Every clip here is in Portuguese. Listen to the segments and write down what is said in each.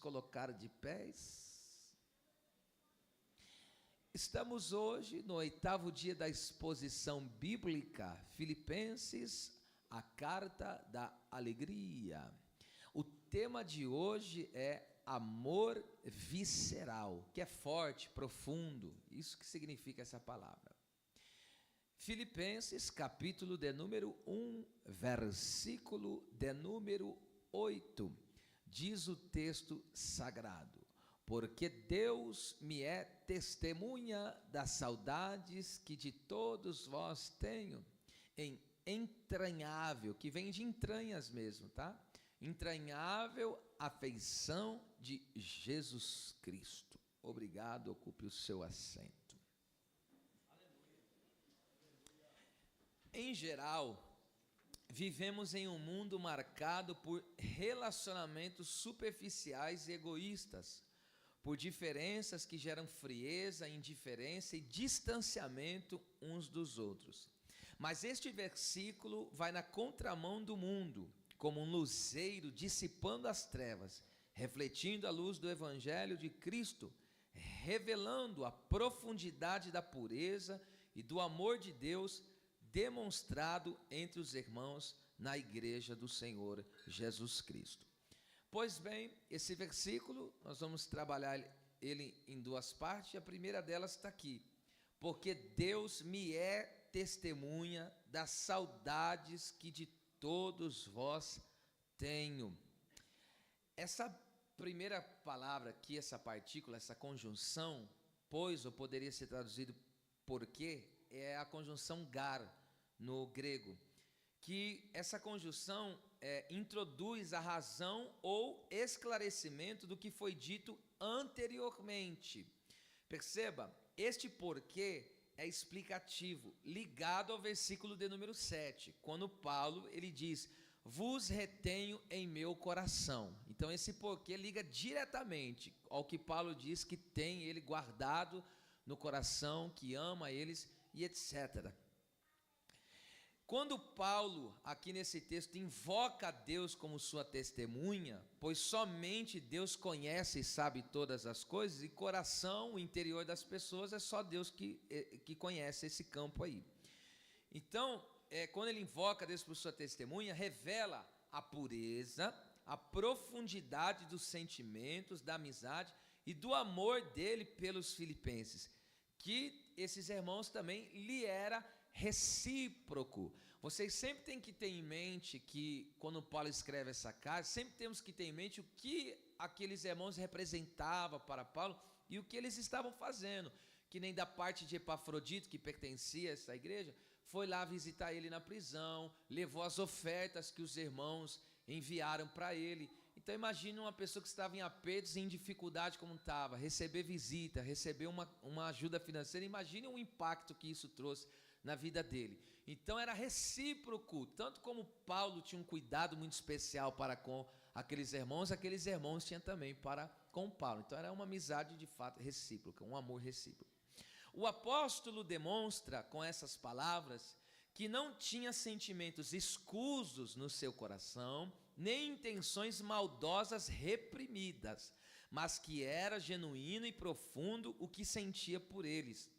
colocar de pés? Estamos hoje no 8º dia da exposição bíblica, Filipenses, a carta da alegria. O tema de hoje é amor visceral, que é forte, profundo, isso que significa essa palavra. Filipenses, capítulo de número 1, versículo de número 8, diz o texto sagrado: porque Deus me é testemunha das saudades que de todos vós tenho, em entranhável, que vem de entranhas mesmo, tá? Entranhável afeição de Jesus Cristo. Obrigado, ocupe o seu assento. Em geral, vivemos em um mundo marcado por relacionamentos superficiais e egoístas, por diferenças que geram frieza, indiferença e distanciamento uns dos outros. Mas este versículo vai na contramão do mundo, como um luzeiro dissipando as trevas, refletindo a luz do Evangelho de Cristo, revelando a profundidade da pureza e do amor de Deus demonstrado entre os irmãos na igreja do Senhor Jesus Cristo. Pois bem, esse versículo, nós vamos trabalhar ele em duas partes, a primeira delas está aqui: porque Deus me é testemunha das saudades que de todos vós tenho. Essa primeira palavra aqui, essa partícula, essa conjunção, pois, ou poderia ser traduzido porque, é a conjunção gar, no grego, que essa conjunção introduz a razão ou esclarecimento do que foi dito anteriormente. Perceba, este porquê é explicativo, ligado ao versículo de número 7, quando Paulo ele diz: vos retenho em meu coração. Então esse porquê liga diretamente ao que Paulo diz que tem ele guardado no coração, que ama eles e etc. Quando Paulo, aqui nesse texto, invoca a Deus como sua testemunha, pois somente Deus conhece e sabe todas as coisas, e coração, o interior das pessoas, é só Deus que conhece esse campo aí. Então, quando ele invoca Deus por sua testemunha, revela a pureza, a profundidade dos sentimentos, da amizade e do amor dele pelos filipenses, que esses irmãos também lhe era recíproco. Vocês sempre têm que ter em mente que, quando Paulo escreve essa carta, sempre temos que ter em mente o que aqueles irmãos representavam para Paulo e o que eles estavam fazendo. Que nem da parte de Epafrodito, que pertencia a essa igreja, foi lá visitar ele na prisão, levou as ofertas que os irmãos enviaram para ele. Então imagine uma pessoa que estava em apertos e em dificuldade como estava, receber visita, receber uma ajuda financeira, imagine o impacto que isso trouxe na vida dele. Então era recíproco, tanto como Paulo tinha um cuidado muito especial para com aqueles irmãos tinham também para com Paulo. Então era uma amizade de fato recíproca, um amor recíproco. O apóstolo demonstra com essas palavras que não tinha sentimentos escusos no seu coração, nem intenções maldosas reprimidas, mas que era genuíno e profundo o que sentia por eles.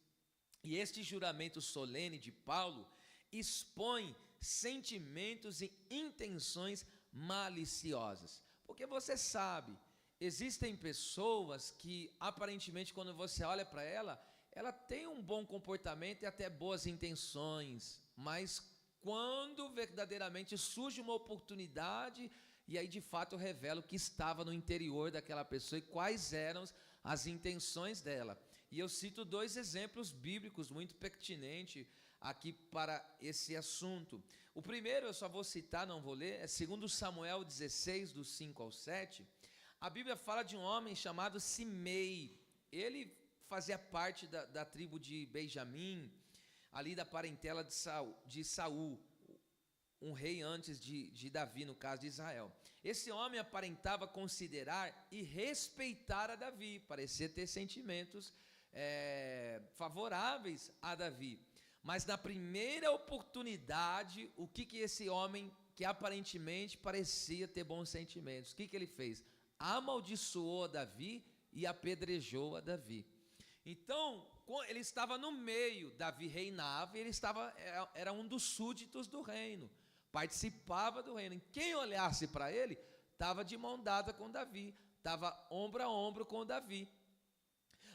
E este juramento solene de Paulo expõe sentimentos e intenções maliciosas. Porque você sabe, existem pessoas que aparentemente quando você olha para ela tem um bom comportamento e até boas intenções, mas quando verdadeiramente surge uma oportunidade, e aí de fato revela o que estava no interior daquela pessoa e quais eram as intenções dela. E eu cito dois exemplos bíblicos muito pertinentes aqui para esse assunto. O primeiro eu só vou citar, não vou ler, é 2 Samuel 16, do 5 ao 7. A Bíblia fala de um homem chamado Simei. Ele fazia parte da tribo de Benjamim, ali da parentela de Saul, um rei antes de Davi, no caso de Israel. Esse homem aparentava considerar e respeitar a Davi, parecia ter sentimentos favoráveis a Davi. Mas na primeira oportunidade, o que esse homem, que aparentemente parecia ter bons sentimentos, o que ele fez? amaldiçoou a Davi e apedrejou a Davi. Então, ele estava no meio, Davi reinava e ele era um dos súditos do reino, participava do reino. Quem olhasse para ele, estava de mão dada com Davi, estava ombro a ombro com Davi.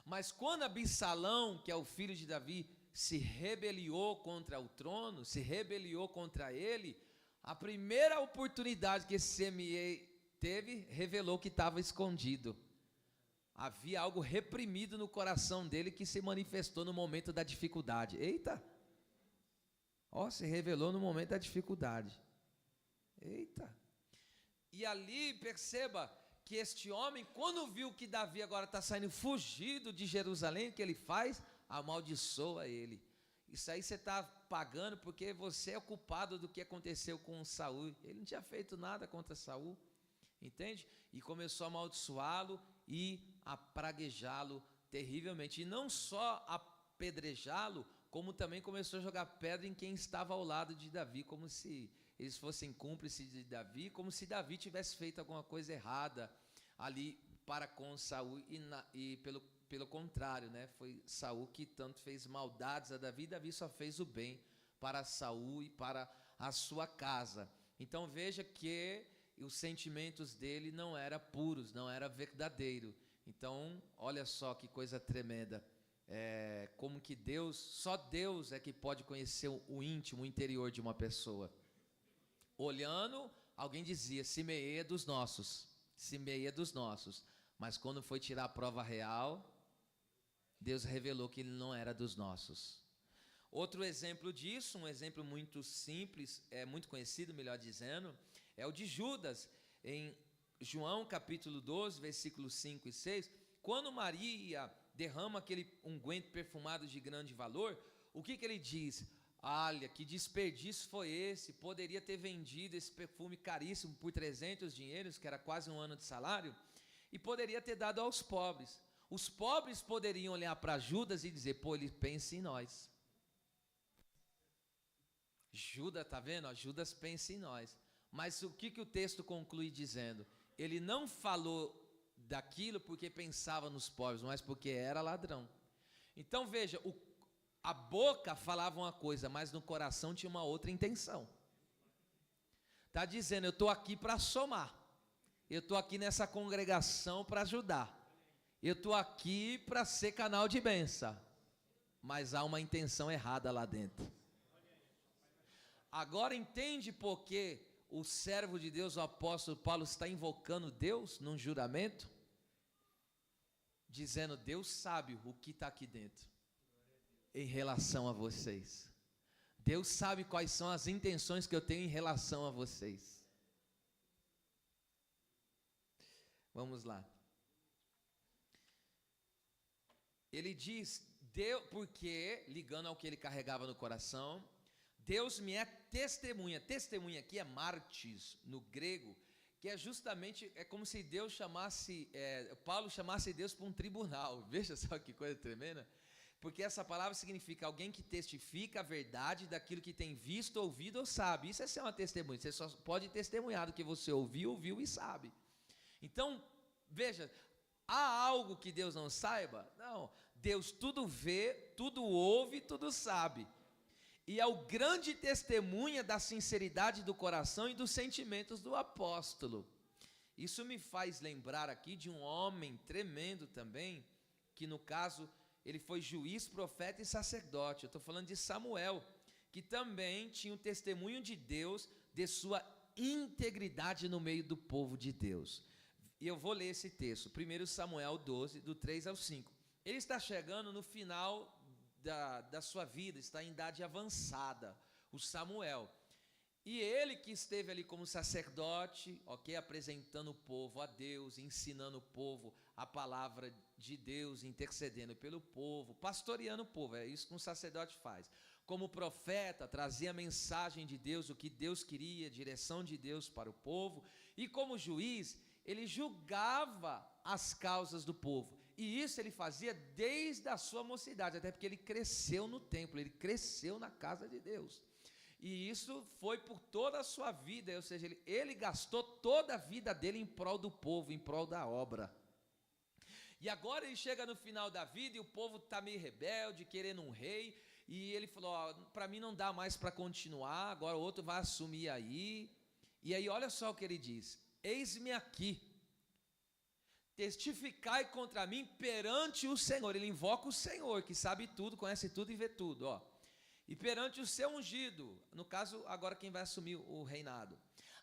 Mas quando Absalão, que é o filho de Davi, se rebeliou contra o trono, se rebeliou contra ele, a primeira oportunidade que esse Semei teve, revelou que estava escondido. Havia algo reprimido no coração dele que se manifestou no momento da dificuldade. Eita! Se revelou no momento da dificuldade. Eita! E ali, perceba que este homem, quando viu que Davi agora está saindo fugido de Jerusalém, o que ele faz? Amaldiçoa ele. Isso aí você está pagando porque você é culpado do que aconteceu com Saul. Ele não tinha feito nada contra Saul, entende? E começou a amaldiçoá-lo e a praguejá-lo terrivelmente. E não só apedrejá-lo, como também começou a jogar pedra em quem estava ao lado de Davi, como se eles fossem cúmplices de Davi, como se Davi tivesse feito alguma coisa errada ali para com Saul, e pelo contrário, né? Foi Saul que tanto fez maldades a Davi, Davi só fez o bem para Saul e para a sua casa. Então veja que os sentimentos dele não eram puros, não era verdadeiro. Então, olha só que coisa tremenda. Como que só Deus é que pode conhecer o íntimo, o interior de uma pessoa. Olhando, alguém dizia, Semei é dos nossos, Semei é dos nossos. Mas quando foi tirar a prova real, Deus revelou que ele não era dos nossos. Outro exemplo disso, um exemplo muito simples, muito conhecido, melhor dizendo, é o de Judas, em João capítulo 12, versículos 5 e 6, quando Maria derrama aquele unguento perfumado de grande valor, o que ele diz? Olha, que desperdício foi esse, poderia ter vendido esse perfume caríssimo por 300 dinheiros, que era quase um ano de salário, e poderia ter dado aos pobres. Os pobres poderiam olhar para Judas e dizer, ele pensa em nós. Judas, tá vendo? Judas pensa em nós. Mas o que o texto conclui dizendo? Ele não falou daquilo porque pensava nos pobres, mas porque era ladrão. Então veja, a boca falava uma coisa, mas no coração tinha uma outra intenção. Está dizendo, eu estou aqui para somar. Eu estou aqui nessa congregação para ajudar. Eu estou aqui para ser canal de bênção. Mas há uma intenção errada lá dentro. Agora entende por que o servo de Deus, o apóstolo Paulo, está invocando Deus num juramento? Dizendo, Deus sabe o que está aqui dentro em relação a vocês. Deus sabe quais são as intenções que eu tenho em relação a vocês. Vamos lá. Ele diz, porque, ligando ao que ele carregava no coração, Deus me é testemunha. Testemunha aqui é martis, no grego, que é justamente, como se Deus Paulo chamasse Deus para um tribunal. Veja só que coisa tremenda. Porque essa palavra significa alguém que testifica a verdade daquilo que tem visto, ouvido ou sabe. Isso é ser uma testemunha. Você só pode testemunhar do que você ouviu e sabe. Então, veja, há algo que Deus não saiba? Não. Deus tudo vê, tudo ouve, tudo sabe. E é o grande testemunha da sinceridade do coração e dos sentimentos do apóstolo. Isso me faz lembrar aqui de um homem tremendo também, que no caso, ele foi juiz, profeta e sacerdote. Eu estou falando de Samuel, que também tinha o testemunho de Deus, de sua integridade no meio do povo de Deus. E eu vou ler esse texto, 1 Samuel 12, do 3 ao 5. Ele está chegando no final da sua vida, está em idade avançada, o Samuel. E ele que esteve ali como sacerdote, apresentando o povo a Deus, ensinando o povo a palavra de Deus, intercedendo pelo povo, pastoreando o povo, é isso que um sacerdote faz. Como profeta, trazia a mensagem de Deus, o que Deus queria, a direção de Deus para o povo. E como juiz, ele julgava as causas do povo. E isso ele fazia desde a sua mocidade, até porque ele cresceu no templo, ele cresceu na casa de Deus. E isso foi por toda a sua vida, ou seja, ele gastou toda a vida dele em prol do povo, em prol da obra. E agora ele chega no final da vida e o povo está meio rebelde, querendo um rei. E ele falou, para mim não dá mais para continuar, agora o outro vai assumir aí. E aí olha só o que ele diz: eis-me aqui, testificai contra mim perante o Senhor. Ele invoca o Senhor, que sabe tudo, conhece tudo e vê tudo, ó. E perante o seu ungido, no caso agora quem vai assumir o reinado,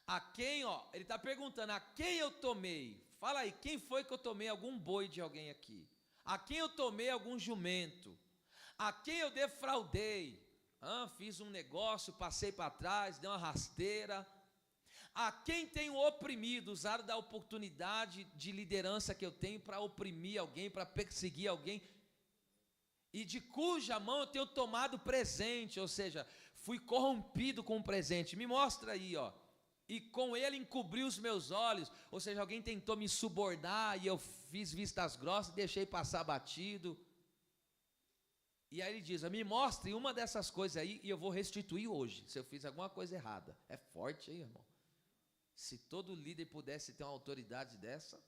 a quem, ó, ele está perguntando, a quem eu tomei? Fala aí, quem foi que eu tomei algum boi de alguém aqui? A quem eu tomei algum jumento? A quem eu defraudei? Fiz um negócio, passei para trás, dei uma rasteira. A quem tenho oprimido, usado da oportunidade de liderança que eu tenho para oprimir alguém, para perseguir alguém, e de cuja mão eu tenho tomado presente, ou seja, fui corrompido com um presente. Me mostra aí, ó. E com ele encobri os meus olhos, ou seja, alguém tentou me subornar e eu fiz vistas grossas, deixei passar batido. E aí ele diz, me mostre uma dessas coisas aí e eu vou restituir hoje, se eu fiz alguma coisa errada. É forte aí, irmão. Se todo líder pudesse ter uma autoridade dessa,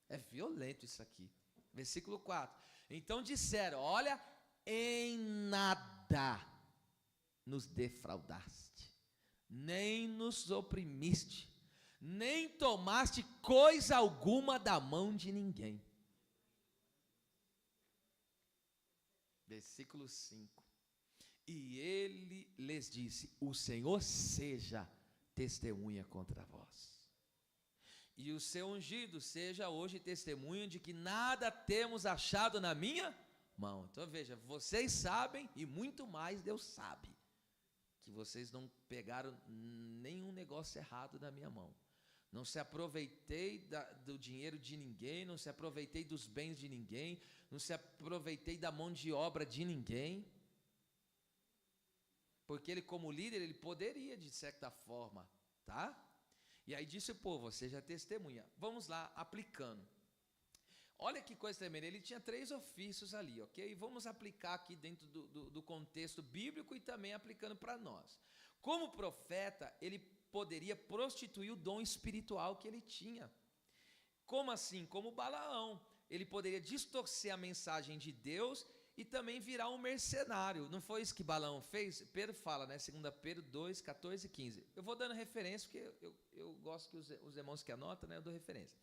é violento isso aqui. Versículo 4. Então disseram, olha, em nada nos defraudaste, nem nos oprimiste, nem tomaste coisa alguma da mão de ninguém. Versículo 5. E ele lhes disse, o Senhor seja testemunha contra vós, e o seu ungido seja hoje testemunha de que nada temos achado na minha mão. Então veja, vocês sabem e muito mais Deus sabe, que vocês não pegaram nenhum negócio errado da minha mão. Não se aproveitei do dinheiro de ninguém, não se aproveitei dos bens de ninguém, não se aproveitei da mão de obra de ninguém. Porque ele, como líder, ele poderia, de certa forma, tá? E aí disse o povo, seja testemunha. Vamos lá, aplicando. Olha que coisa tremenda, ele tinha 3 ofícios ali, ok? Vamos aplicar aqui dentro do contexto bíblico e também aplicando para nós. Como profeta, ele poderia prostituir o dom espiritual que ele tinha. Como assim? Como Balaão. Ele poderia distorcer a mensagem de Deus e também virar um mercenário. Não foi isso que Balaão fez? Pedro fala, né? 2 Pedro 2, 14 e 15. Eu vou dando referência, porque eu gosto que os irmãos que anotam, né? Eu dou referência.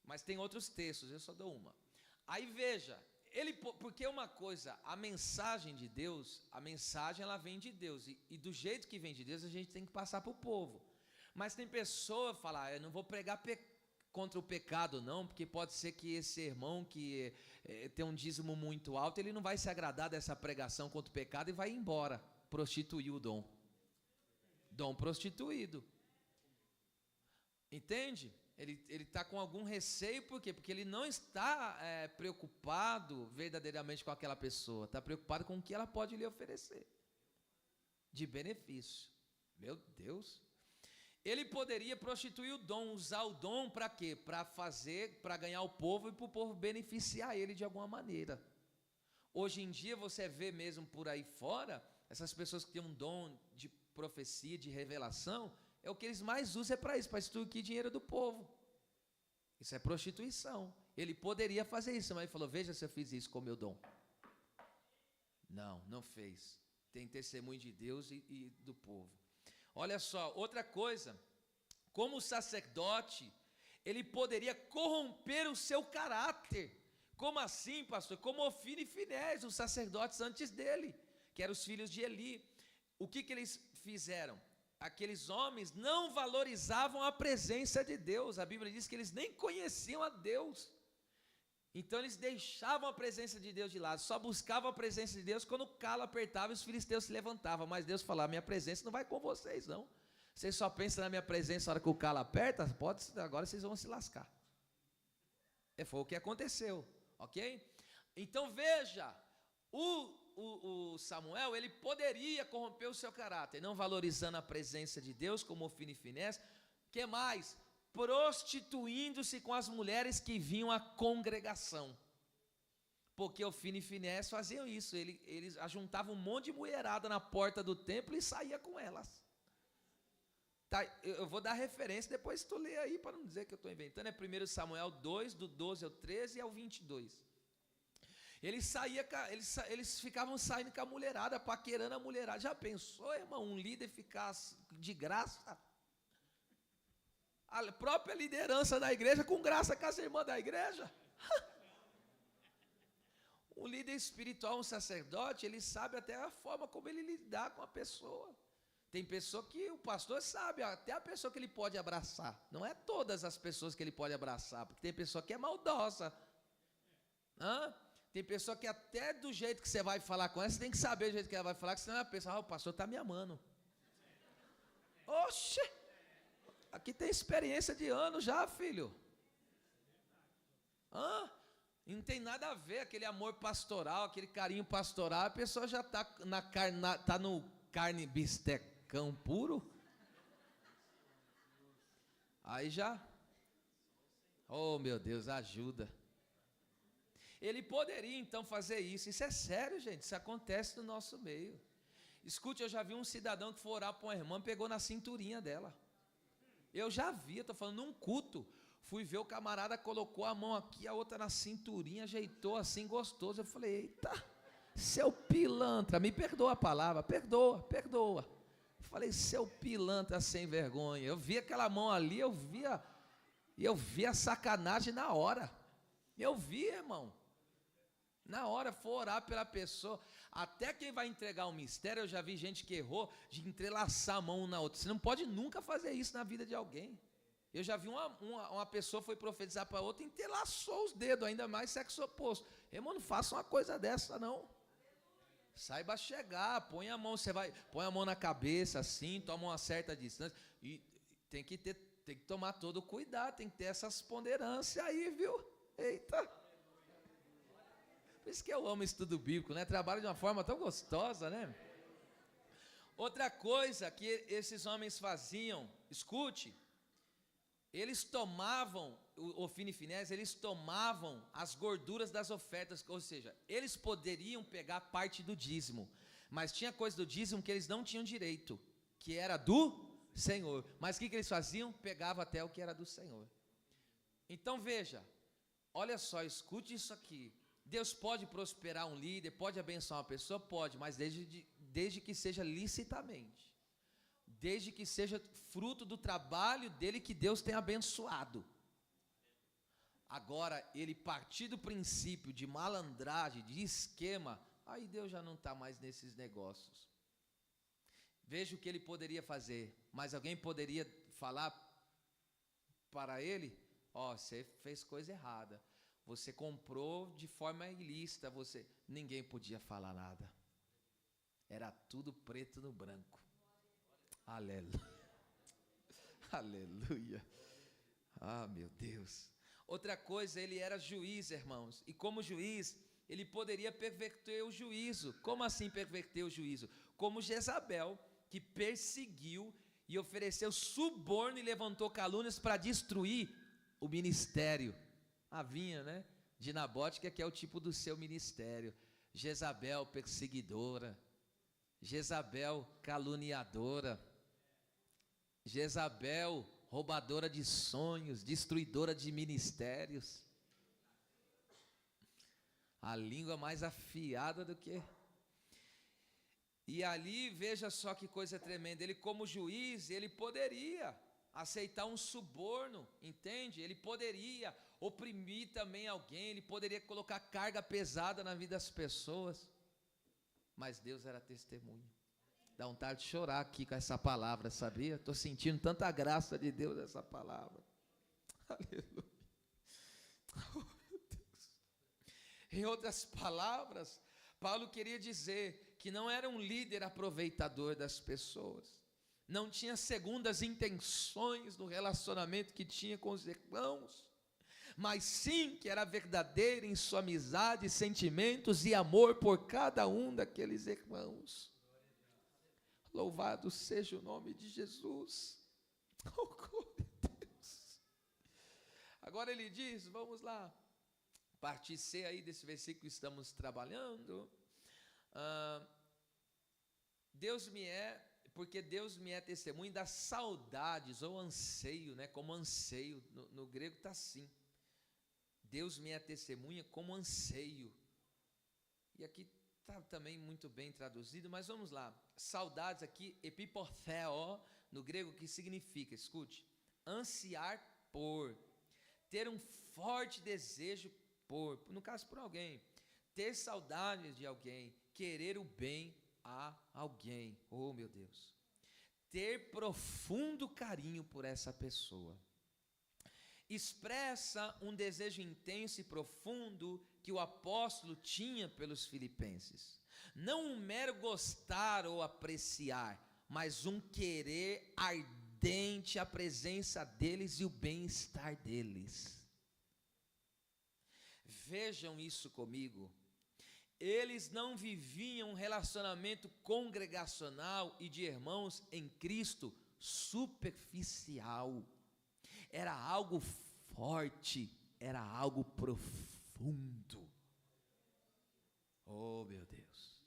Mas tem outros textos, eu só dou uma. Aí veja, porque uma coisa, a mensagem de Deus, a mensagem ela vem de Deus, e do jeito que vem de Deus a gente tem que passar para o povo. Mas tem pessoa que fala, eu não vou pregar contra o pecado não, porque pode ser que esse irmão que tem um dízimo muito alto, ele não vai se agradar dessa pregação contra o pecado e vai embora, prostituir o dom prostituído, entende? Ele está com algum receio, por quê? Porque ele não está preocupado verdadeiramente com aquela pessoa, está preocupado com o que ela pode lhe oferecer, de benefício. Meu Deus! Ele poderia prostituir o dom, usar o dom para quê? Para ganhar o povo e para o povo beneficiar ele de alguma maneira. Hoje em dia você vê mesmo por aí fora, essas pessoas que têm um dom de profecia, de revelação, o que eles mais usam para isso, para extorquir dinheiro do povo. Isso é prostituição. Ele poderia fazer isso, mas ele falou, veja se eu fiz isso com o meu dom. Não fez. Tem testemunho de Deus e do povo. Olha só, outra coisa, como sacerdote, ele poderia corromper o seu caráter. Como assim, pastor? Como Ofni e Finés, os sacerdotes antes dele, que eram os filhos de Eli. O que eles fizeram? Aqueles homens não valorizavam a presença de Deus. A Bíblia diz que eles nem conheciam a Deus. Então eles deixavam a presença de Deus de lado, só buscavam a presença de Deus quando o calo apertava e os filisteus se levantavam. Mas Deus falava, minha presença não vai com vocês não. Vocês só pensam na minha presença na hora que o calo aperta, agora vocês vão se lascar. Foi o que aconteceu, ok? Então veja, o Samuel, ele poderia corromper o seu caráter, não valorizando a presença de Deus, como Ofni e Finés. Que mais? Prostituindo-se com as mulheres que vinham à congregação. Porque Ofni e Finéias faziam isso, eles ajuntavam um monte de mulherada na porta do templo e saía com elas. Tá, eu vou dar referência, depois tu lê aí para não dizer que eu estou inventando. É 1 Samuel 2, do 12 ao 13 e ao 22. Eles ficavam saindo com a mulherada, paquerando a mulherada. Já pensou, irmão, um líder ficar de graça? A própria liderança da igreja com graça com as irmãs da igreja? O líder espiritual, um sacerdote, ele sabe até a forma como ele lidar com a pessoa. Tem pessoa que o pastor sabe, até a pessoa que ele pode abraçar. Não é todas as pessoas que ele pode abraçar, porque tem pessoa que é maldosa. Tem pessoa que até do jeito que você vai falar com ela, você tem que saber do jeito que ela vai falar, que senão ela pensa, o pastor está me amando. Oxe, aqui tem experiência de anos já, filho. Não tem nada a ver aquele amor pastoral, aquele carinho pastoral, a pessoa já está no carne bistecão puro. Aí já, oh meu Deus, ajuda. Ele poderia então fazer isso é sério, gente, isso acontece no nosso meio. Escute, eu já vi um cidadão que foi orar para uma irmã, pegou na cinturinha dela. Eu já vi, estou falando num culto. Fui ver o camarada, colocou a mão aqui, a outra na cinturinha, ajeitou assim, gostoso. Eu falei, eita, seu pilantra, me perdoa a palavra, perdoa. Eu falei, seu pilantra sem vergonha. Eu vi aquela mão ali, eu vi a sacanagem na hora. Eu vi, irmão. Na hora, for orar pela pessoa. Até quem vai entregar um mistério, eu já vi gente que errou de entrelaçar a mão na outra. Você não pode nunca fazer isso na vida de alguém. Eu já vi uma pessoa foi profetizar para outra, entrelaçou os dedos, ainda mais sexo oposto. Irmão, não faça uma coisa dessa, não. Saiba chegar, põe a mão na cabeça, assim, toma uma certa distância. E tem que tomar todo o cuidado, tem que ter essas ponderâncias aí, viu? Eita! Por isso que eu amo estudo bíblico, né? Trabalho de uma forma tão gostosa, né? Outra coisa que esses homens faziam, escute, eles tomavam, Ofni e Finéias, eles tomavam as gorduras das ofertas, ou seja, eles poderiam pegar parte do dízimo, mas tinha coisa do dízimo que eles não tinham direito, que era do Senhor. Mas o que eles faziam? Pegavam até o que era do Senhor. Então veja, olha só, escute isso aqui. Deus pode prosperar um líder, pode abençoar uma pessoa? Pode, mas desde que seja licitamente. Desde que seja fruto do trabalho dele que Deus tem abençoado. Agora, ele partir do princípio de malandragem, de esquema, aí Deus já não está mais nesses negócios. Veja o que ele poderia fazer, mas alguém poderia falar para ele, você fez coisa errada, você comprou de forma ilícita, ninguém podia falar nada. Era tudo preto no branco. Aleluia. Aleluia. Meu Deus. Outra coisa, ele era juiz, irmãos. E como juiz, ele poderia perverter o juízo. Como assim perverter o juízo? Como Jezabel, que perseguiu e ofereceu suborno e levantou calúnias para destruir o ministério. A vinha, né? De Nabote, que é o tipo do seu ministério. Jezabel perseguidora. Jezabel caluniadora. Jezabel roubadora de sonhos, destruidora de ministérios. A língua mais afiada do que... E ali, veja só que coisa tremenda, ele como juiz, ele poderia aceitar um suborno, entende? Ele poderia oprimir também alguém, ele poderia colocar carga pesada na vida das pessoas, mas Deus era testemunha. Dá vontade de chorar aqui com essa palavra, sabia? Estou sentindo tanta graça de Deus nessa palavra. Aleluia. Oh, meu Deus. Em outras palavras, Paulo queria dizer que não era um líder aproveitador das pessoas, não tinha segundas intenções no relacionamento que tinha com os irmãos, mas sim que era verdadeiro em sua amizade, sentimentos e amor por cada um daqueles irmãos. Louvado seja o nome de Jesus. Oh, glória a Deus. Agora ele diz, vamos lá, parte C aí desse versículo que estamos trabalhando. Porque Deus me é testemunho das saudades, ou anseio, né? Como anseio, no grego está assim. Deus me é testemunha como anseio. E aqui está também muito bem traduzido, mas vamos lá. Saudades aqui, epiportheo, no grego, que significa, escute, ansiar por, ter um forte desejo por, no caso por alguém, ter saudades de alguém, querer o bem a alguém, oh meu Deus, ter profundo carinho por essa pessoa. Expressa um desejo intenso e profundo que o apóstolo tinha pelos filipenses. Não um mero gostar ou apreciar, mas um querer ardente a presença deles e o bem-estar deles. Vejam isso comigo. Eles não viviam um relacionamento congregacional e de irmãos em Cristo superficial. Era algo forte, era algo profundo. Oh, meu Deus.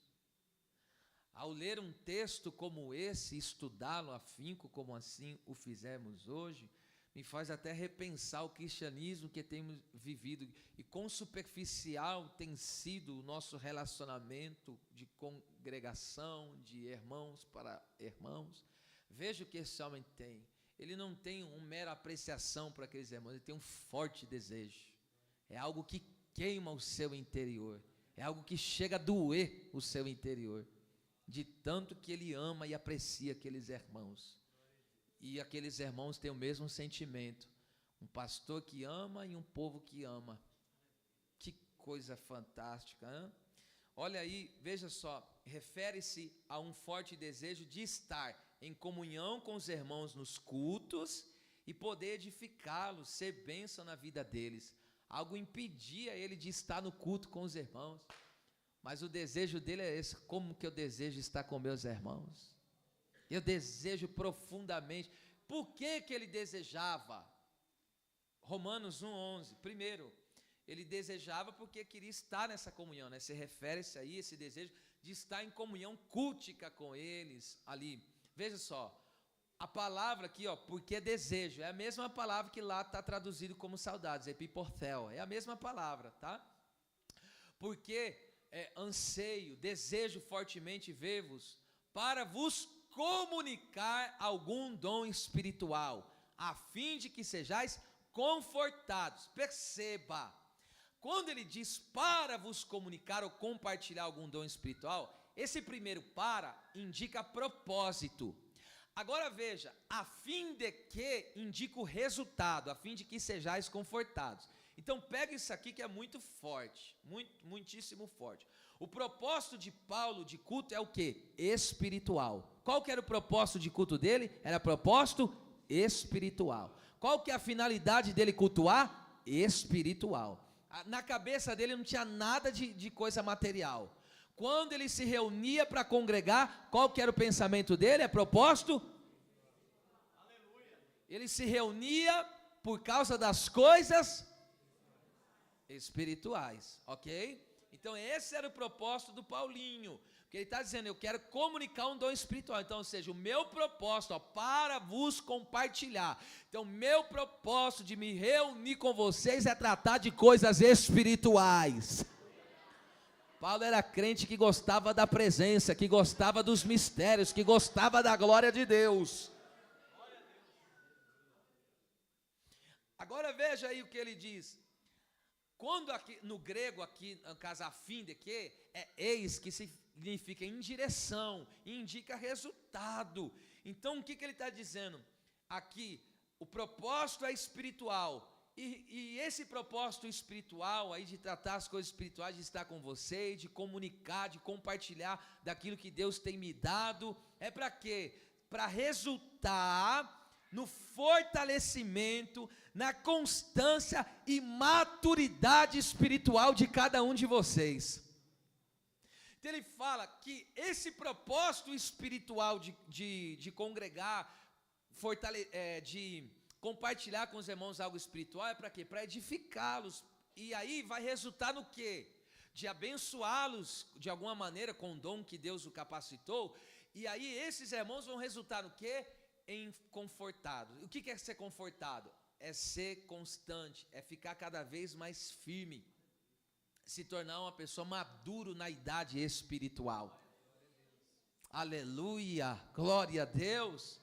Ao ler um texto como esse, estudá-lo afinco, como assim o fizemos hoje, me faz até repensar o cristianismo que temos vivido e quão superficial tem sido o nosso relacionamento de congregação, de irmãos para irmãos. Veja o que esse homem tem. Ele não tem uma mera apreciação para aqueles irmãos, ele tem um forte desejo. É algo que queima o seu interior, é algo que chega a doer o seu interior, de tanto que ele ama e aprecia aqueles irmãos. E aqueles irmãos têm o mesmo sentimento, um pastor que ama e um povo que ama. Que coisa fantástica, hein? Olha aí, veja só, refere-se a um forte desejo de estar em comunhão com os irmãos nos cultos e poder edificá-los, ser bênção na vida deles. Algo impedia ele de estar no culto com os irmãos, mas o desejo dele é esse: como que eu desejo estar com meus irmãos? Eu desejo profundamente. Por que ele desejava? Romanos 1:11, primeiro, ele desejava porque queria estar nessa comunhão, né? Se refere-se aí, esse desejo de estar em comunhão cultica com eles ali. Veja só, a palavra aqui, ó, porque desejo, é a mesma palavra que lá está traduzido como saudades, epiporthel, é a mesma palavra, tá? Porque anseio, desejo fortemente ver-vos, para vos comunicar algum dom espiritual, a fim de que sejais confortados. Perceba, quando ele diz para vos comunicar ou compartilhar algum dom espiritual, esse primeiro para indica propósito. Agora veja, a fim de que indica o resultado, a fim de que sejais confortados. Então pega isso aqui que é muito forte, muitíssimo forte. O propósito de Paulo de culto é o quê? Espiritual. Qual que era o propósito de culto dele? Era propósito espiritual. Qual que é a finalidade dele cultuar? Espiritual. Na cabeça dele não tinha nada de coisa material. Quando ele se reunia para congregar, qual que era o pensamento dele? É propósito? Ele se reunia por causa das coisas espirituais, ok? Então esse era o propósito do Paulinho, porque ele está dizendo: eu quero comunicar um dom espiritual. Então, ou seja, o meu propósito, ó, para vos compartilhar. Então, meu propósito de me reunir com vocês é tratar de coisas espirituais. Paulo era crente que gostava da presença, que gostava dos mistérios, que gostava da glória de Deus. Agora veja aí o que ele diz. Quando aqui, no grego, aqui, no caso, a fim de que, é eis, que significa em direção, indica resultado. Então, o que ele está dizendo? Aqui, o propósito é espiritual, e esse propósito espiritual, aí de tratar as coisas espirituais, de estar com você, de comunicar, de compartilhar daquilo que Deus tem me dado, é para quê? Para resultar no fortalecimento, na constância e maturidade espiritual de cada um de vocês. Então ele fala que esse propósito espiritual de congregar, de compartilhar com os irmãos algo espiritual, é para quê? Para edificá-los E aí vai resultar no quê? De abençoá-los de alguma maneira com o dom que Deus o capacitou. E aí esses irmãos vão resultar no quê? Em confortados. O que é ser confortado? É ser constante, é ficar cada vez mais firme, se tornar uma pessoa maduro na idade espiritual. Aleluia, glória a Deus.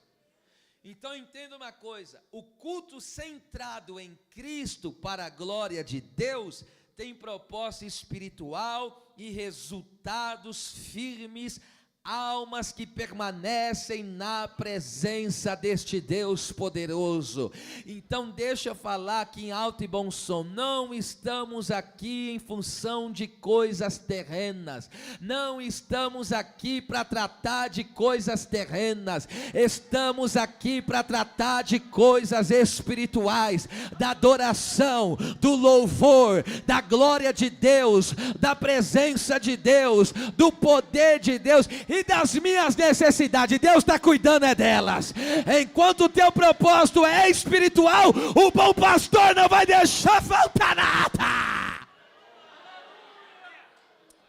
Então entenda uma coisa, o culto centrado em Cristo para a glória de Deus tem propósito espiritual e resultados firmes, almas que permanecem na presença deste Deus poderoso. Então deixa eu falar aqui em alto e bom som, não estamos aqui em função de coisas terrenas, não estamos aqui para tratar de coisas terrenas, estamos aqui para tratar de coisas espirituais, da adoração, do louvor, da glória de Deus, da presença de Deus, do poder de Deus e das minhas necessidades. Deus está cuidando delas. Enquanto o teu propósito é espiritual, o bom pastor não vai deixar faltar nada.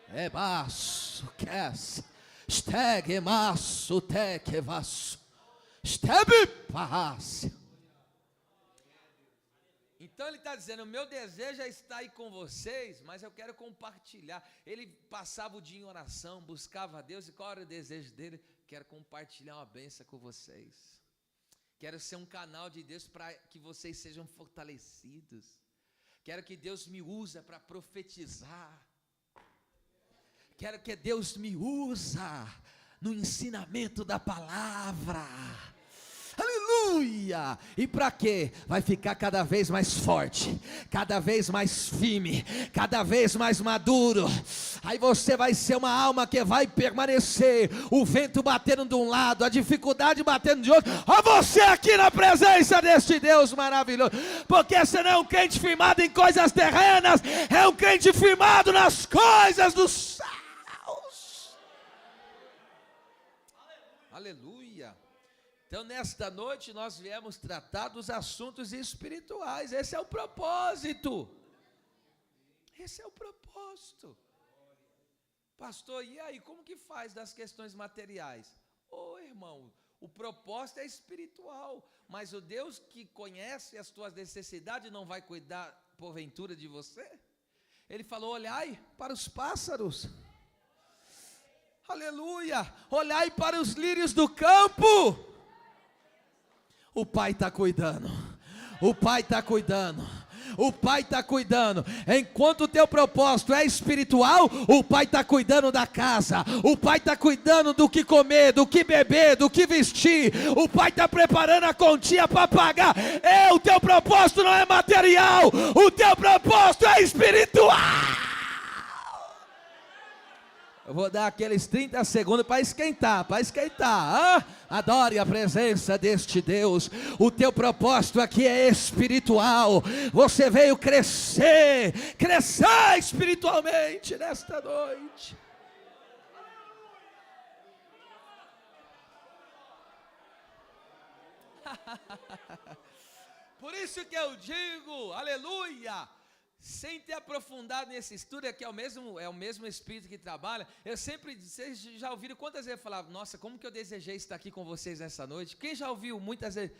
É baixo, quer esteg maço, teque vaso, esteve paz. Então ele está dizendo, o meu desejo é estar aí com vocês, mas eu quero compartilhar. Ele passava o dia em oração, buscava a Deus, e qual era o desejo dele? Quero compartilhar uma bênção com vocês. Quero ser um canal de Deus para que vocês sejam fortalecidos. Quero que Deus me use para profetizar. Quero que Deus me use no ensinamento da palavra. Aleluia! E para quê? Vai ficar cada vez mais forte, cada vez mais firme, cada vez mais maduro. Aí você vai ser uma alma que vai permanecer, o vento batendo de um lado, a dificuldade batendo de outro, ó, você aqui na presença deste Deus maravilhoso, porque você não é um crente firmado em coisas terrenas, é um crente firmado nas coisas dos céus. Aleluia! Então nesta noite nós viemos tratar dos assuntos espirituais, esse é o propósito, esse é o propósito. Pastor, e aí, como que faz das questões materiais? Irmão, o propósito é espiritual, mas o Deus que conhece as tuas necessidades não vai cuidar porventura de você? Ele falou, olhai para os pássaros, aleluia, olhai para os lírios do campo. O Pai está cuidando, o Pai está cuidando, o Pai está cuidando. Enquanto o teu propósito é espiritual, o Pai está cuidando da casa, o Pai está cuidando do que comer, do que beber, do que vestir, o Pai está preparando a continha para pagar. O teu propósito não é material, o teu propósito é espiritual. Eu vou dar aqueles 30 segundos para esquentar, Adore a presença deste Deus. O teu propósito aqui é espiritual. Você veio crescer espiritualmente nesta noite. Por isso que eu digo, aleluia, sem ter aprofundado nesse estudo, é que é o mesmo Espírito que trabalha. Vocês já ouviram quantas vezes eu falava, nossa, como que eu desejei estar aqui com vocês nessa noite? Quem já ouviu muitas vezes?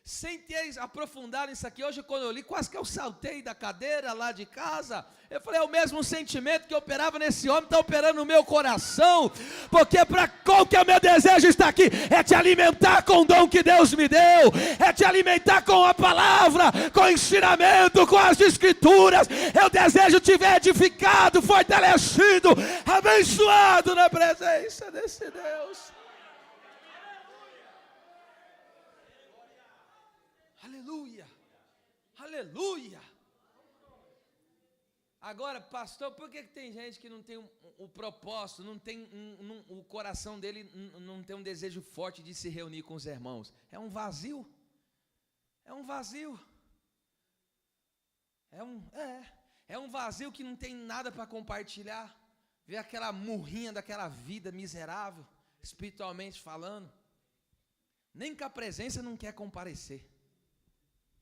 Sem ter aprofundado nisso aqui, hoje quando eu li, quase que eu saltei da cadeira lá de casa. Eu falei, é o mesmo sentimento que operava nesse homem, está operando no meu coração, porque qual que é o meu desejo estar aqui? É te alimentar com o dom que Deus me deu, é te alimentar com a palavra, com o ensinamento, com as escrituras. Eu desejo te ver edificado, fortalecido, abençoado na presença desse Deus. Aleluia, aleluia. Agora, pastor, por que tem gente que não tem o propósito, não tem o coração dele não tem um desejo forte de se reunir com os irmãos? É um vazio, é um vazio, é um vazio que não tem nada para compartilhar. Vê aquela murrinha daquela vida miserável, espiritualmente falando, nem com a presença não quer comparecer.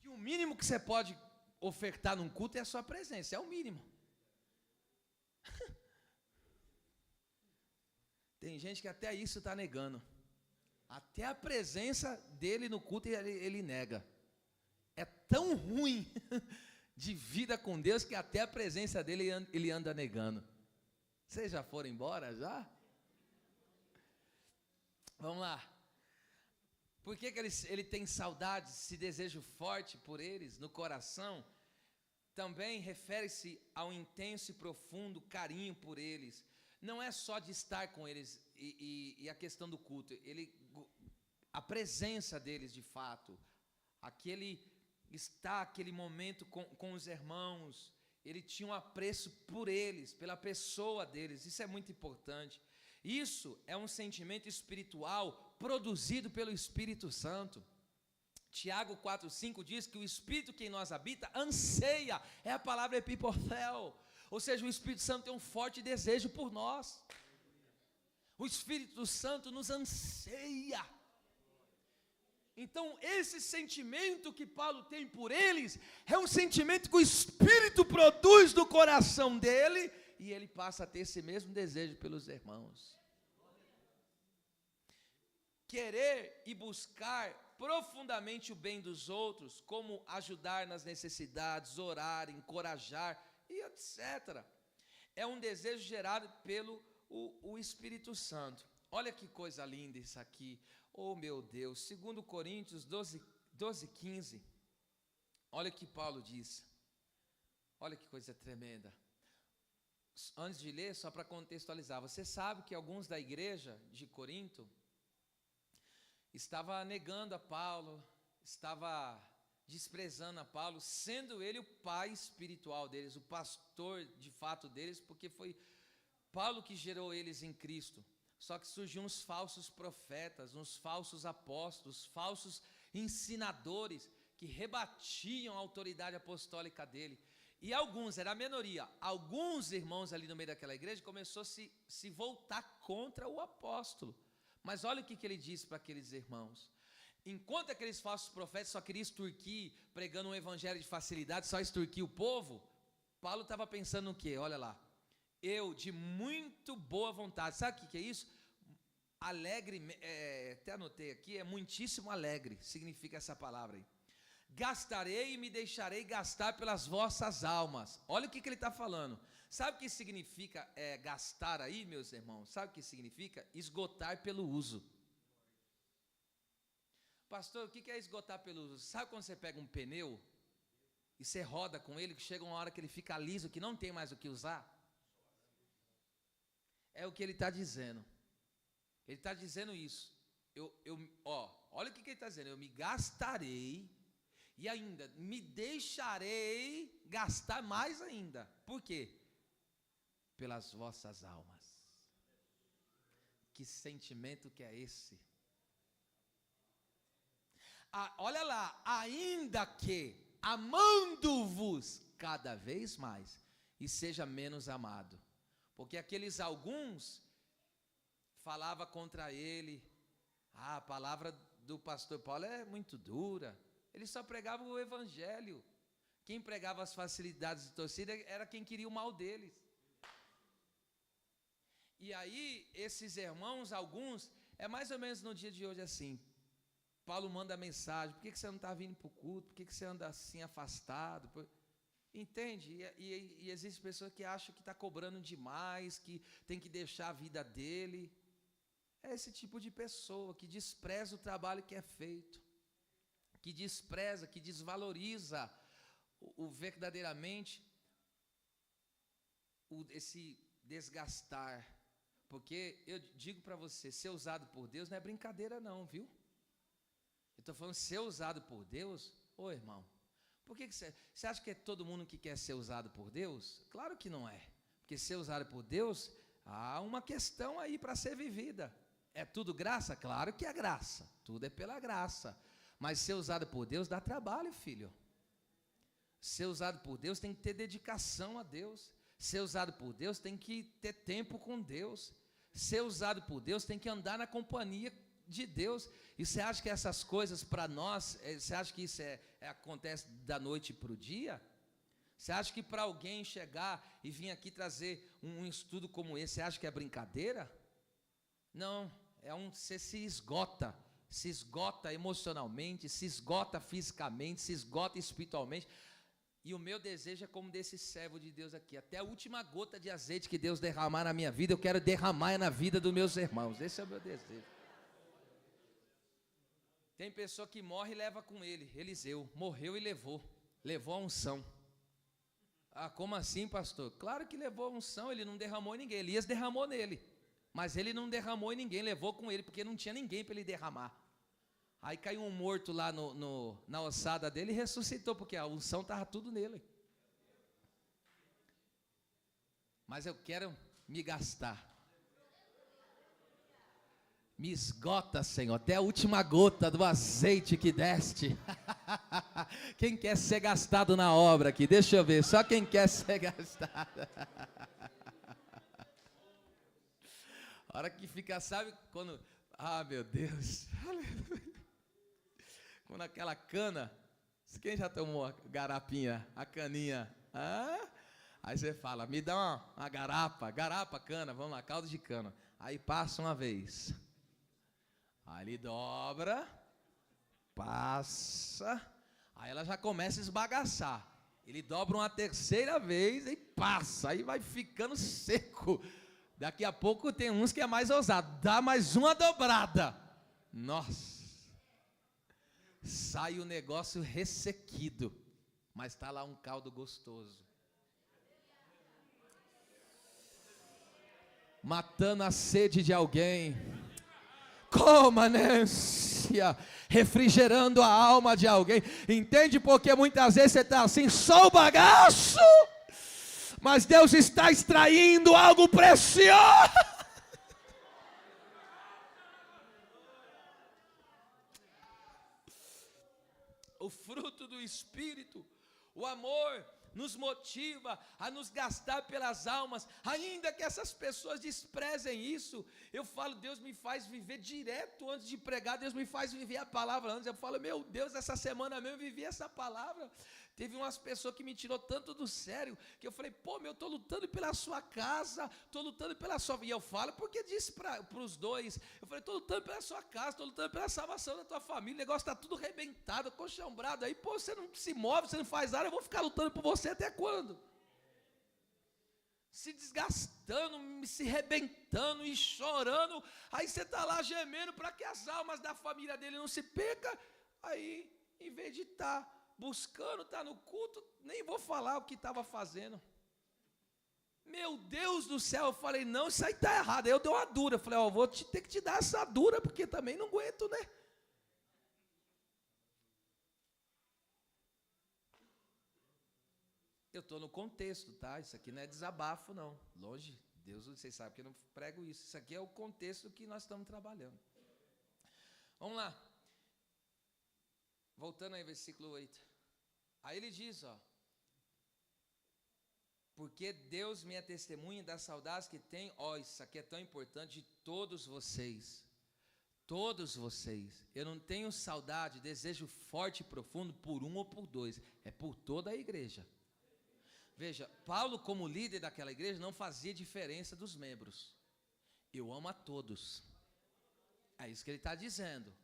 Que o mínimo que você pode ofertar num culto é a sua presença, é o mínimo. Tem gente que até isso está negando. Até a presença dele no culto ele nega. É tão ruim de vida com Deus que até a presença dele ele anda negando. Vocês já foram embora já? Vamos lá. Por que ele tem saudade, esse desejo forte por eles no coração? Também refere-se ao intenso e profundo carinho por eles. Não é só de estar com eles e a questão do culto. A presença deles de fato. Aquele momento com os irmãos. Ele tinha um apreço por eles, pela pessoa deles. Isso é muito importante. Isso é um sentimento espiritual produzido pelo Espírito Santo. Tiago 4,5 diz que o Espírito que em nós habita anseia, é a palavra epiporthel, ou seja, o Espírito Santo tem um forte desejo por nós. O Espírito Santo nos anseia. Então, esse sentimento que Paulo tem por eles, é um sentimento que o Espírito produz do coração dele, e ele passa a ter esse mesmo desejo pelos irmãos. Querer e buscar profundamente o bem dos outros, como ajudar nas necessidades, orar, encorajar e etc. É um desejo gerado pelo o Espírito Santo. Olha que coisa linda isso aqui. Oh meu Deus, 2 Coríntios 12:15. Olha o que Paulo diz. Olha que coisa tremenda. Antes de ler, só para contextualizar, você sabe que alguns da igreja de Corinto estava negando a Paulo, estava desprezando a Paulo, sendo ele o pai espiritual deles, o pastor de fato deles, porque foi Paulo que gerou eles em Cristo. Só que surgiam uns falsos profetas, uns falsos apóstolos, falsos ensinadores que rebatiam a autoridade apostólica dele. E alguns, era a minoria, alguns irmãos ali no meio daquela igreja começou a se voltar contra o apóstolo. Mas olha o que ele disse para aqueles irmãos. Enquanto aqueles falsos profetas só queriam extorquir, pregando um evangelho de facilidade, só extorquir o povo, Paulo estava pensando no quê? Olha lá. Eu, de muito boa vontade, sabe o que é isso? Alegre, até anotei aqui, é muitíssimo alegre, significa essa palavra aí. Gastarei e me deixarei gastar pelas vossas almas. Olha o que ele está falando. Sabe o que significa gastar aí, meus irmãos? Sabe o que significa? Esgotar pelo uso. Pastor, o que é esgotar pelo uso? Sabe quando você pega um pneu e você roda com ele, que chega uma hora que ele fica liso, que não tem mais o que usar? É o que ele está dizendo. Ele está dizendo isso. Olha o que ele está dizendo. Eu me gastarei e ainda me deixarei gastar mais ainda. Por quê? Pelas vossas almas. Que sentimento que é esse? Olha lá, ainda que amando-vos cada vez mais e seja menos amado. Porque aqueles alguns falava contra ele. A palavra do pastor Paulo é muito dura. Ele só pregava o evangelho. Quem pregava as facilidades de torcida era quem queria o mal deles. E aí, esses irmãos, alguns, é mais ou menos no dia de hoje assim. Paulo manda mensagem: por que você não está vindo para o culto? Por que você anda assim afastado? Entende? E existem pessoas que acham que está cobrando demais, que tem que deixar a vida dele. É esse tipo de pessoa que despreza o trabalho que é feito, que despreza, que desvaloriza verdadeiramente esse desgastar. Porque eu digo para você, ser usado por Deus não é brincadeira não, viu? Eu estou falando ser usado por Deus. Ô irmão, por que você acha que é todo mundo que quer ser usado por Deus? Claro que não é. Porque ser usado por Deus, há uma questão aí para ser vivida. É tudo graça? Claro que é graça. Tudo é pela graça. Mas ser usado por Deus dá trabalho, filho. Ser usado por Deus tem que ter dedicação a Deus. Ser usado por Deus tem que ter tempo com Deus. Ser usado por Deus tem que andar na companhia de Deus. E você acha que essas coisas para nós, você acha que isso acontece da noite para o dia? Você acha que para alguém chegar e vir aqui trazer um estudo como esse, você acha que é brincadeira? Não, você se esgota emocionalmente, se esgota fisicamente, se esgota espiritualmente. E o meu desejo é como desse servo de Deus aqui, até a última gota de azeite que Deus derramar na minha vida, eu quero derramar na vida dos meus irmãos. Esse é o meu desejo. Tem pessoa que morre e leva com ele. Eliseu morreu e levou a unção. Ah, como assim, pastor? Claro que levou a unção, ele não derramou em ninguém. Elias derramou nele, mas ele não derramou em ninguém, levou com ele, porque não tinha ninguém para ele derramar. Aí caiu um morto lá na ossada dele e ressuscitou, porque a unção estava tudo nele. Mas eu quero me gastar. Me esgota, Senhor, até a última gota do azeite que deste. Quem quer ser gastado na obra aqui? Deixa eu ver, só quem quer ser gastado. A hora que fica, sabe, quando... Ah, meu Deus. Quando aquela cana... Quem já tomou a garapinha, a caninha? Ah? Aí você fala, me dá uma garapa, cana, vamos lá, caldo de cana. Aí passa uma vez... Aí ele dobra, passa, aí ela já começa a esbagaçar. Ele dobra uma terceira vez e passa, aí vai ficando seco. Daqui a pouco tem uns que é mais ousado, dá mais uma dobrada. Nossa, sai o negócio ressequido, mas está lá um caldo gostoso. Matando a sede de alguém. Coma, Nência, refrigerando a alma de alguém. Entende porque muitas vezes você está assim, só o bagaço, mas Deus está extraindo algo precioso. O fruto do Espírito, o amor, nos motiva a nos gastar pelas almas, ainda que essas pessoas desprezem isso. Eu falo, Deus me faz viver direto antes de pregar, Deus me faz viver a palavra antes. Eu falo, meu Deus, essa semana mesmo eu vivi essa palavra. Teve umas pessoas que me tirou tanto do sério, que eu falei, pô, eu estou lutando pela sua casa, estou lutando pela sua vida. E eu falo, porque disse para os dois, eu falei, estou lutando pela sua casa, estou lutando pela salvação da tua família, o negócio está tudo arrebentado, coxambrado, aí, pô, você não se move, você não faz nada, eu vou ficar lutando por você até quando? Se desgastando, se arrebentando e chorando, aí você está lá gemendo para que as almas da família dele não se percam, aí, em vez de estar buscando, está no culto, nem vou falar o que estava fazendo. Meu Deus do céu, eu falei, não, isso aí está errado. Aí eu dei uma dura, eu falei, ó, vou ter que te dar essa dura, porque também não aguento, né? Eu estou no contexto, tá? Isso aqui não é desabafo, não. Longe, Deus, vocês sabem que eu não prego isso. Isso aqui é o contexto que nós estamos trabalhando. Vamos lá. Voltando aí, versículo 8. Aí ele diz, ó. Porque Deus me é testemunha das saudades que tem, ó, isso aqui é tão importante, de todos vocês. Todos vocês. Eu não tenho saudade, desejo forte e profundo por um ou por dois. É por toda a igreja. Veja, Paulo, como líder daquela igreja, não fazia diferença dos membros. Eu amo a todos. É isso que ele está dizendo.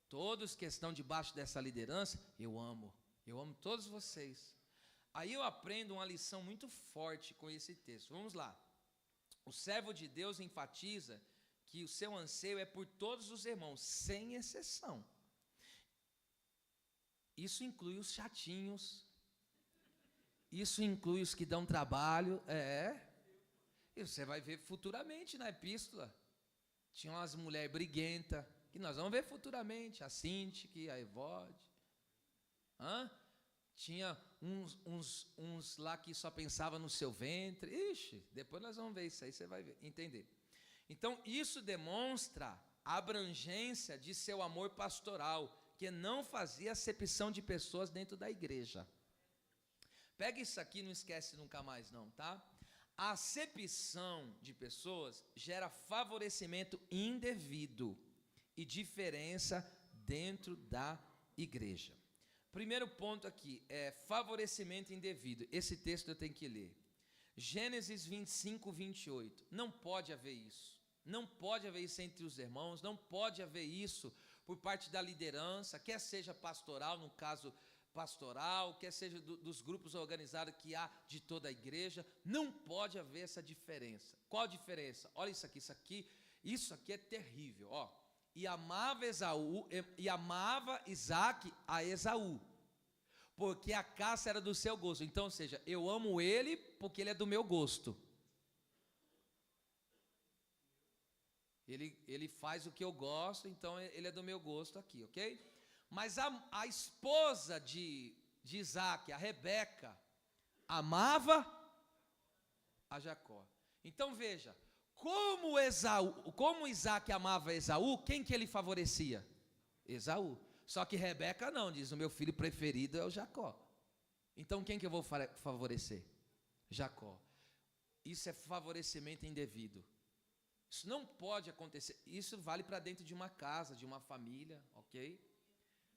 Todos que estão debaixo dessa liderança, eu amo. Eu amo todos vocês. Aí eu aprendo uma lição muito forte com esse texto. Vamos lá. O servo de Deus enfatiza que o seu anseio é por todos os irmãos, sem exceção. Isso inclui os chatinhos. Isso inclui os que dão trabalho. E você vai ver futuramente na epístola. Tinha umas mulheres briguentas, que nós vamos ver futuramente. A Sintique, a Evode. Tinha uns lá que só pensavam no seu ventre. Ixi, depois nós vamos ver isso aí, você vai ver, entender. Então, isso demonstra a abrangência de seu amor pastoral, que não fazia acepção de pessoas dentro da igreja. Pega isso aqui, não esquece nunca mais não, tá? A acepção de pessoas gera favorecimento indevido e diferença dentro da igreja. Primeiro ponto aqui é favorecimento indevido. Esse texto eu tenho que ler. Gênesis 25, 28. Não pode haver isso. Não pode haver isso entre os irmãos. Não pode haver isso por parte da liderança, quer seja pastoral, no caso pastoral, quer seja dos grupos organizados que há de toda a igreja. Não pode haver essa diferença. Qual a diferença? Olha isso aqui é terrível, ó. E amava Isaac a Esaú, porque a caça era do seu gosto. Então, ou seja, eu amo ele porque ele é do meu gosto. Ele faz o que eu gosto, então ele é do meu gosto aqui, ok? Mas a esposa de Isaac, a Rebeca, amava a Jacó. Então veja, como Isaac amava Esaú, quem que ele favorecia? Esaú. Só que Rebeca não, diz, o meu filho preferido é o Jacó. Então quem que eu vou favorecer? Jacó. Isso é favorecimento indevido. Isso não pode acontecer. Isso vale para dentro de uma casa, de uma família, ok?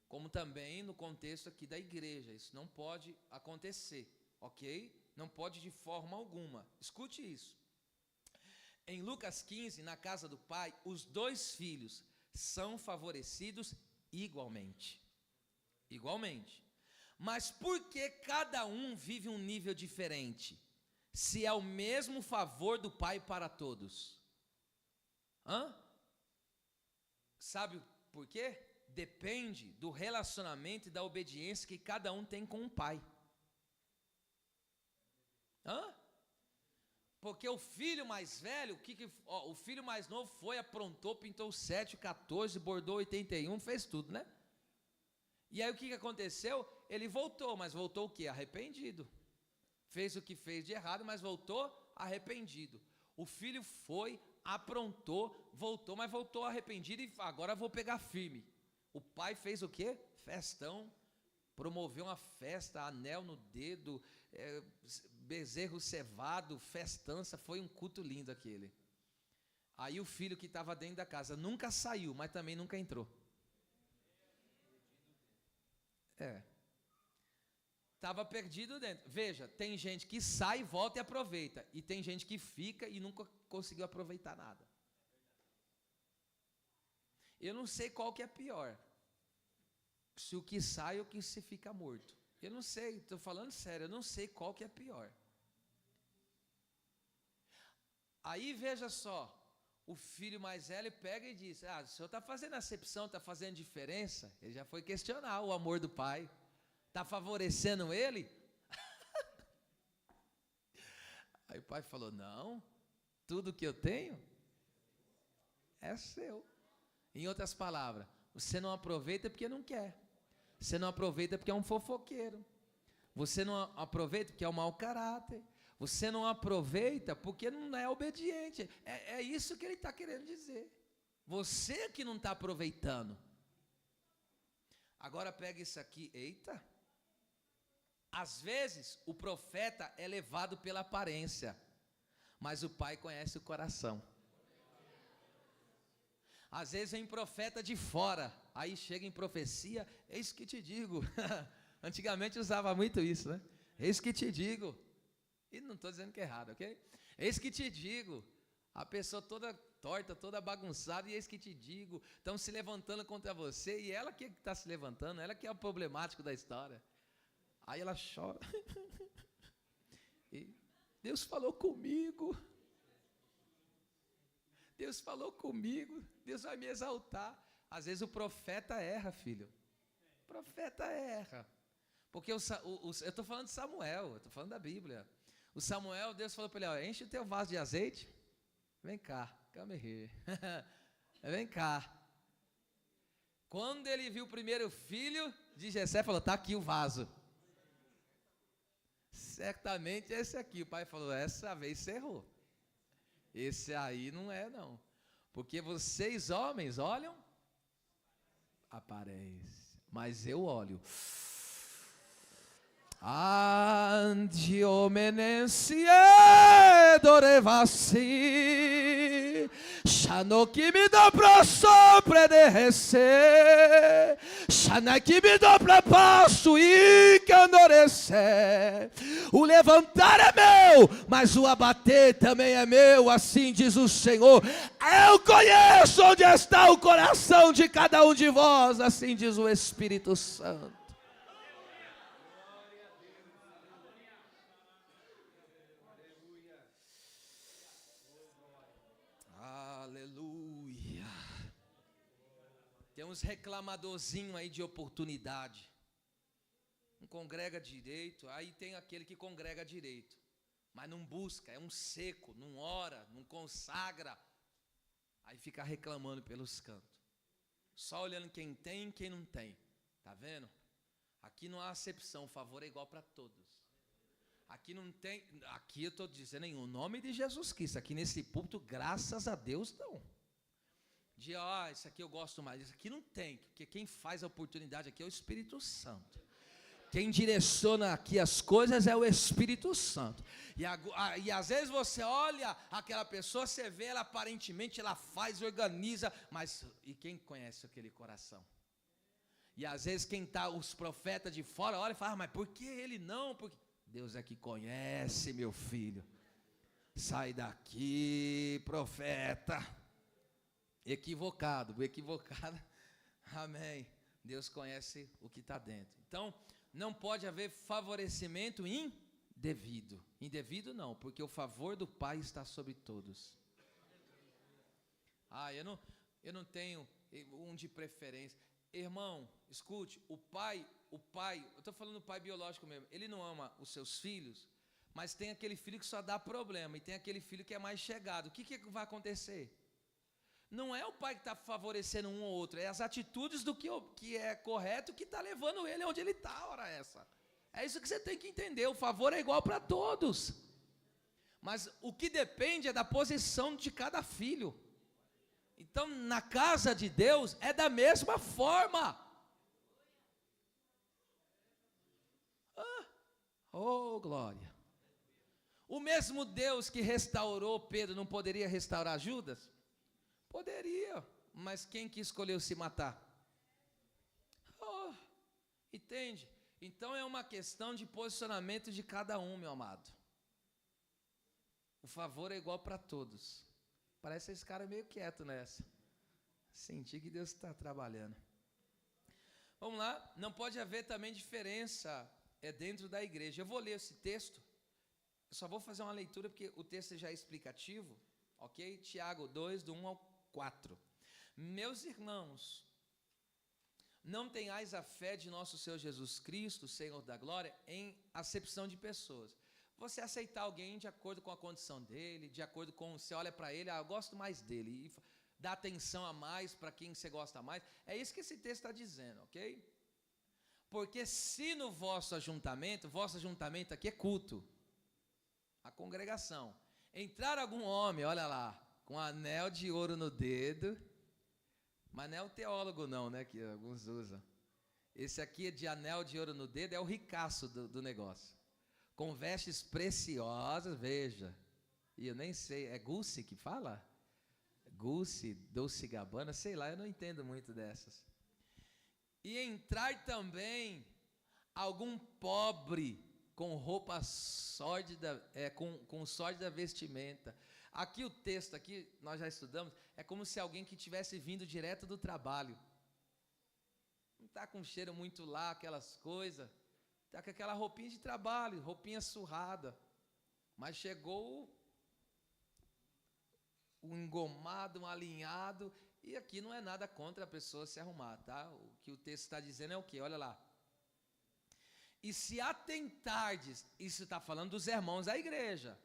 Como também no contexto aqui da igreja. Isso não pode acontecer, ok? Não pode de forma alguma. Escute isso. Em Lucas 15, na casa do pai, os 2 filhos são favorecidos igualmente. Igualmente. Mas por que cada um vive um nível diferente? Se é o mesmo favor do pai para todos. Sabe por quê? Depende do relacionamento e da obediência que cada um tem com o pai. Porque o filho mais velho, o filho mais novo foi, aprontou, pintou 7, 14, bordou 81, fez tudo, né? E aí o que aconteceu? Ele voltou, mas voltou o quê? Arrependido. Fez o que fez de errado, mas voltou arrependido. O filho foi, aprontou, voltou, mas voltou arrependido e agora vou pegar firme. O pai fez o quê? Festão, promoveu uma festa, anel no dedo, bezerro cevado, festança, foi um culto lindo aquele. Aí o filho que estava dentro da casa nunca saiu, mas também nunca entrou. Estava perdido dentro. Veja, tem gente que sai, volta e aproveita. E tem gente que fica e nunca conseguiu aproveitar nada. Eu não sei qual que é pior. Se o que sai ou o que se fica morto. Eu não sei, estou falando sério, eu não sei qual que é pior. Aí veja só, o filho mais velho pega e diz, o senhor está fazendo acepção, está fazendo diferença? Ele já foi questionar o amor do pai. Está favorecendo ele? Aí o pai falou, não, tudo que eu tenho é seu. Em outras palavras, você não aproveita porque não quer. Você não aproveita porque é um fofoqueiro. Você não aproveita porque é um mau caráter. Você não aproveita porque não é obediente. É isso que ele está querendo dizer. Você que não está aproveitando. Agora pega isso aqui. Eita. Às vezes o profeta é levado pela aparência, mas o pai conhece o coração. Às vezes vem profeta de fora, aí chega em profecia, eis que te digo. Antigamente usava muito isso, né? Eis que te digo. E não estou dizendo que é errado, ok? Eis que te digo. A pessoa toda torta, toda bagunçada, e eis que te digo. Estão se levantando contra você, e ela que está se levantando, ela que é o problemático da história. Aí ela chora. E Deus falou comigo. Deus falou comigo, Deus vai me exaltar. Às vezes o profeta erra, filho. O profeta erra. Porque eu estou falando de Samuel, eu estou falando da Bíblia. O Samuel, Deus falou para ele, enche o teu vaso de azeite. Vem cá, come here. Vem cá. Quando ele viu o primeiro filho de Jessé, falou, está aqui o vaso. Certamente esse aqui. O pai falou, essa vez você errou. Esse aí não é não, porque vocês homens olham aparência, mas eu olho Andiomenensie dorevasi Shano que me dá pra sopra de recer. Shana que me dá pra passo e que anorecer. O levantar é meu, mas o abater também é meu, assim diz o Senhor. Eu conheço onde está o coração de cada um de vós, assim diz o Espírito Santo. Aleluia. Tem uns reclamadorzinhos aí de oportunidade. Não congrega direito, aí tem aquele que congrega direito, mas não busca, é um seco, não ora, não consagra, aí fica reclamando pelos cantos, só olhando quem tem e quem não tem, tá vendo? Aqui não há acepção, o favor é igual para todos. Aqui não tem, aqui eu estou dizendo em nome de Jesus Cristo, aqui nesse púlpito, graças a Deus, não. De, isso aqui eu gosto mais, isso aqui não tem, porque quem faz a oportunidade aqui é o Espírito Santo. Quem direciona aqui as coisas é o Espírito Santo. E às vezes você olha aquela pessoa, você vê ela aparentemente, ela faz, organiza, mas e quem conhece aquele coração? E às vezes quem está, os profetas de fora, olha e fala, mas por que ele não? Porque Deus é que conhece, meu filho. Sai daqui, profeta. Equivocado. Amém. Deus conhece o que está dentro. Então, não pode haver favorecimento indevido. Indevido não, porque o favor do Pai está sobre todos. Eu não tenho um de preferência. Irmão, escute, o pai, eu estou falando do pai biológico mesmo, ele não ama os seus filhos, mas tem aquele filho que só dá problema, e tem aquele filho que é mais chegado. O que vai acontecer? Não é o pai que está favorecendo um ou outro, é as atitudes do que é correto que está levando ele onde ele está, hora essa. É isso que você tem que entender, o favor é igual para todos. Mas o que depende é da posição de cada filho. Então, na casa de Deus, é da mesma forma. Oh, glória. O mesmo Deus que restaurou Pedro não poderia restaurar Judas? Poderia, mas quem que escolheu se matar? Entende? Então é uma questão de posicionamento de cada um, meu amado. O favor é igual para todos. Parece esse cara meio quieto nessa. Senti que Deus está trabalhando. Vamos lá, não pode haver também diferença dentro da igreja. Eu vou ler esse texto, eu só vou fazer uma leitura porque o texto já é explicativo, ok? Tiago 2, do 1 ao 4. Meus irmãos, não tenhais a fé de nosso Senhor Jesus Cristo, Senhor da glória, em acepção de pessoas. Você aceitar alguém de acordo com a condição dele, de acordo com, você olha para ele, eu gosto mais dele, e dá atenção a mais para quem você gosta mais. É isso que esse texto está dizendo, ok? Porque se no vosso ajuntamento aqui é culto, a congregação, entrar algum homem, olha lá, com anel de ouro no dedo, mas não é o teólogo não, né, que alguns usam. Esse aqui de anel de ouro no dedo é o ricaço do negócio. Com vestes preciosas, veja, e eu nem sei, é Gucci que fala? Gucci, Dolce Gabbana, sei lá, eu não entendo muito dessas. E entrar também algum pobre com roupa sórdida, com sórdida vestimenta. Aqui o texto, aqui nós já estudamos, é como se alguém que tivesse vindo direto do trabalho. Não está com cheiro muito lá, aquelas coisas. Está com aquela roupinha de trabalho, roupinha surrada. Mas chegou um engomado, um alinhado. E aqui não é nada contra a pessoa se arrumar, tá? O que o texto está dizendo é o quê? Olha lá. E se atentardes, isso está falando dos irmãos da igreja.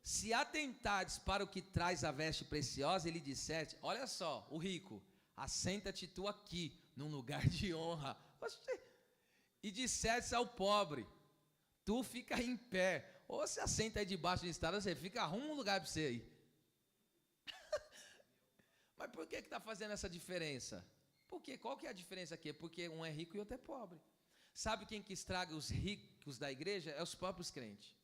Se atentardes para o que traz a veste preciosa, ele disseste, olha só, o rico, assenta-te tu aqui, num lugar de honra. E disseste ao pobre, tu fica em pé, ou você assenta aí debaixo de estrada, você fica, arruma um lugar para você aí. Mas por que está fazendo essa diferença? Porque qual que é a diferença aqui? Porque um é rico e outro é pobre. Sabe quem que estraga os ricos da igreja? É os próprios crentes.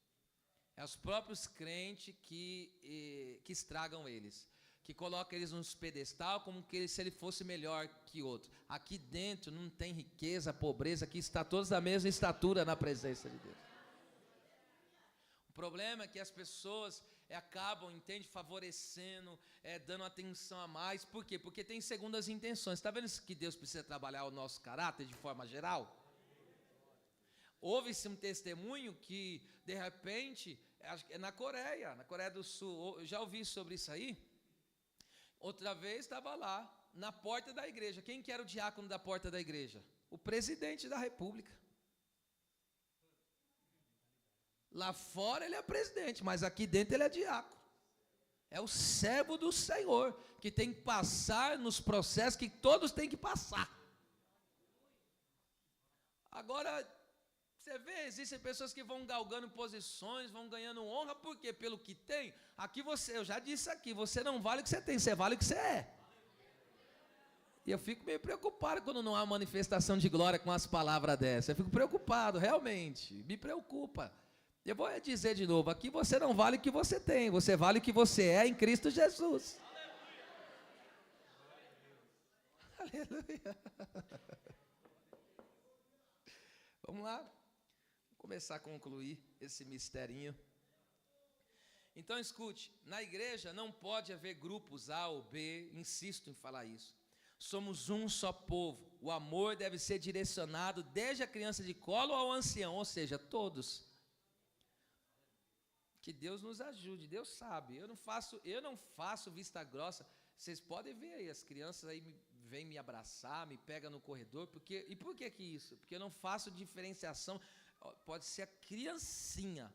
É os próprios crentes que estragam eles. que coloca eles nos pedestal como que se ele fosse melhor que outro. Aqui dentro não tem riqueza, pobreza, aqui está todos da mesma estatura na presença de Deus. O problema é que as pessoas acabam, entende, favorecendo, dando atenção a mais. Por quê? Porque tem segundas intenções. Está vendo que Deus precisa trabalhar o nosso caráter de forma geral? Houve-se um testemunho que, de repente, na Coreia do Sul, eu já ouvi sobre isso aí. Outra vez estava lá, na porta da igreja. Quem que era o diácono da porta da igreja? O presidente da república. Lá fora ele é presidente, mas aqui dentro ele é diácono. É o servo do Senhor, que tem que passar nos processos que todos têm que passar. Agora, você vê, existem pessoas que vão galgando posições, vão ganhando honra, por quê? Pelo que tem. Aqui eu já disse aqui, você não vale o que você tem, você vale o que você é. E eu fico meio preocupado quando não há manifestação de glória com as palavras dessas. Eu fico preocupado, realmente, me preocupa. Eu vou dizer de novo, aqui você não vale o que você tem, você vale o que você é em Cristo Jesus. Aleluia. Vamos lá. Começar a concluir esse misterinho. Então escute, na igreja não pode haver grupos A ou B, insisto em falar isso. Somos um só povo, o amor deve ser direcionado desde a criança de colo ao ancião, ou seja, todos. Que Deus nos ajude, Deus sabe, eu não faço vista grossa. Vocês podem ver aí, as crianças aí vêm me abraçar, me pegam no corredor, e por que isso? Porque eu não faço diferenciação. Pode ser a criancinha,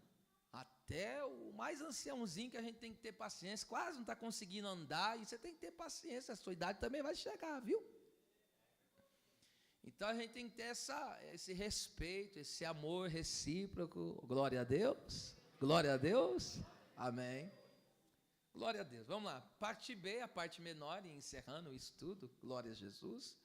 até o mais anciãozinho, que a gente tem que ter paciência, quase não está conseguindo andar, e você tem que ter paciência, a sua idade também vai chegar, viu? Então a gente tem que ter esse respeito, esse amor recíproco. Glória a Deus, glória a Deus, amém. Glória a Deus, vamos lá, parte B, a parte menor, e encerrando o estudo, glória a Jesus.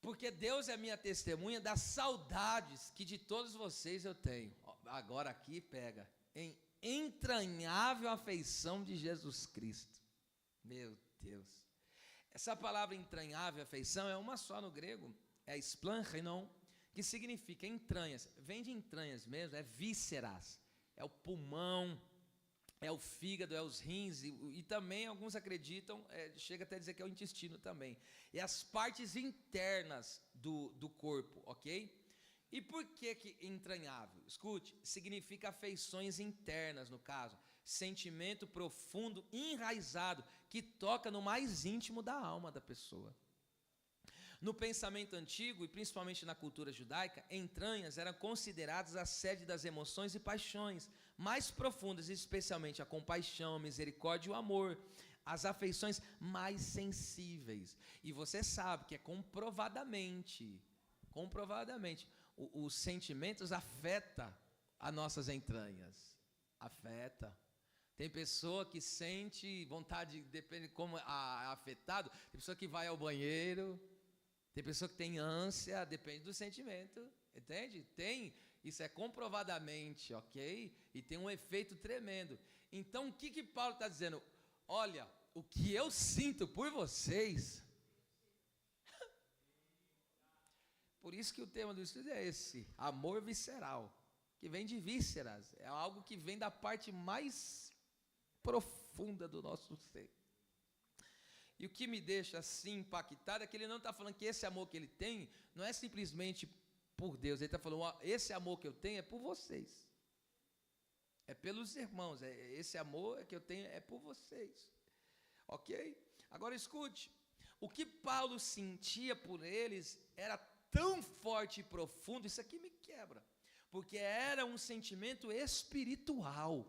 Porque Deus é minha testemunha das saudades que de todos vocês eu tenho. Agora aqui pega, em entranhável afeição de Jesus Cristo. Meu Deus. Essa palavra entranhável afeição é uma só no grego, é splanchenon, que significa entranhas. Vem de entranhas mesmo, é vísceras, é o pulmão, é o fígado, é os rins, e também alguns acreditam, chega até a dizer que é o intestino também. É as partes internas do corpo, ok? E por que entranhável? Escute, significa afeições internas, no caso. Sentimento profundo, enraizado, que toca no mais íntimo da alma da pessoa. No pensamento antigo, e principalmente na cultura judaica, entranhas eram consideradas a sede das emoções e paixões mais profundas, especialmente a compaixão, a misericórdia e o amor, as afeições mais sensíveis. E você sabe que é comprovadamente, os sentimentos afetam as nossas entranhas, afeta. Tem pessoa que sente vontade, depende de como é afetado, tem pessoa que vai ao banheiro, tem pessoa que tem ânsia, depende do sentimento, entende? Isso é comprovadamente, ok? E tem um efeito tremendo. Então, o que Paulo está dizendo? Olha, o que eu sinto por vocês. Por isso que o tema do estudo é esse, amor visceral, que vem de vísceras, é algo que vem da parte mais profunda do nosso ser. E o que me deixa assim impactado é que ele não está falando que esse amor que ele tem não é simplesmente por Deus, ele está falando, esse amor que eu tenho é por vocês, é pelos irmãos, esse amor que eu tenho é por vocês, ok? Agora escute, o que Paulo sentia por eles era tão forte e profundo, isso aqui me quebra, porque era um sentimento espiritual,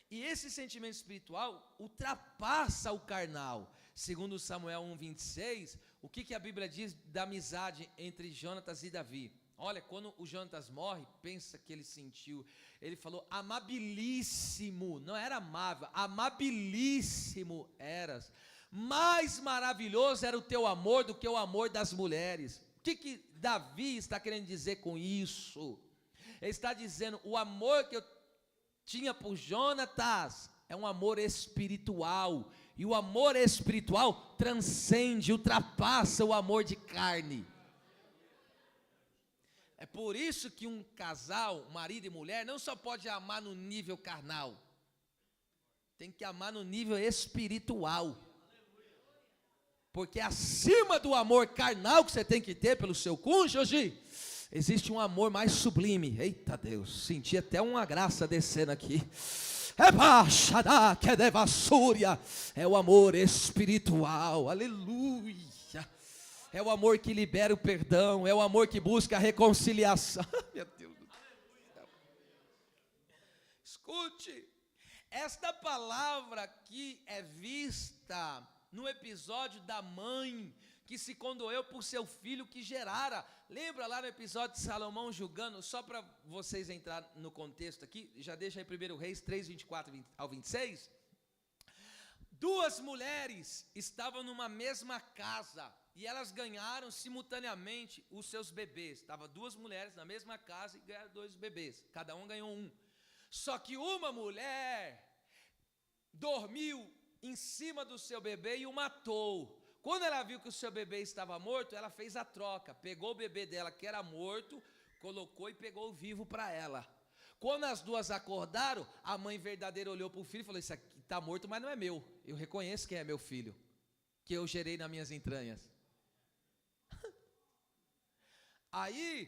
e esse sentimento espiritual ultrapassa o carnal. Segundo Samuel 1:26, o que a Bíblia diz da amizade entre Jonatas e Davi? Olha, quando o Jonatas morre, pensa que ele sentiu, ele falou, amabilíssimo, não era amável, amabilíssimo eras, mais maravilhoso era o teu amor do que o amor das mulheres. O que Davi está querendo dizer com isso? Ele está dizendo, o amor que eu tinha por Jonatas é um amor espiritual. E o amor espiritual transcende, ultrapassa o amor de carne. É por isso que um casal, marido e mulher, não só pode amar no nível carnal, tem que amar no nível espiritual. Porque acima do amor carnal que você tem que ter pelo seu cônjuge, existe um amor mais sublime. Eita Deus, senti até uma graça descendo aqui. É o amor espiritual, aleluia. É o amor que libera o perdão, é o amor que busca a reconciliação. Meu Deus do céu. Escute, esta palavra aqui é vista no episódio da mãe que se condoeu por seu filho que gerara. Lembra lá no episódio de Salomão julgando, só para vocês entrar no contexto aqui, já deixa aí 1 Reis 3, 24 ao 26. Duas mulheres estavam numa mesma casa e elas ganharam simultaneamente os seus bebês. Estavam duas mulheres na mesma casa e ganharam 2 bebês, cada um ganhou um. Só que uma mulher dormiu em cima do seu bebê e o matou. Quando ela viu que o seu bebê estava morto, ela fez a troca, pegou o bebê dela que era morto, colocou e pegou o vivo para ela. Quando as duas acordaram, a mãe verdadeira olhou para o filho e falou: isso aqui está morto, mas não é meu, eu reconheço quem é meu filho, que eu gerei nas minhas entranhas. Aí,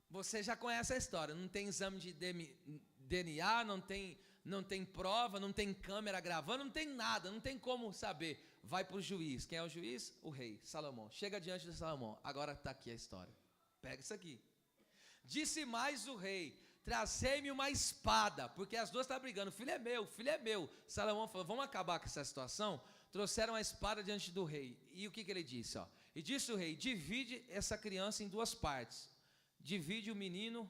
você já conhece a história, não tem exame de DNA, não tem prova, não tem câmera gravando, não tem nada, não tem como saber. Vai para o juiz. Quem é o juiz? O rei, Salomão. Chega diante de Salomão. Agora está aqui a história. Pega isso aqui. Disse mais o rei: trazei-me uma espada, porque as duas estavam brigando. Filho é meu, filho é meu. Salomão falou: vamos acabar com essa situação? Trouxeram a espada diante do rei. E o que ele disse? E disse o rei: divide essa criança em 2 partes. Divide o menino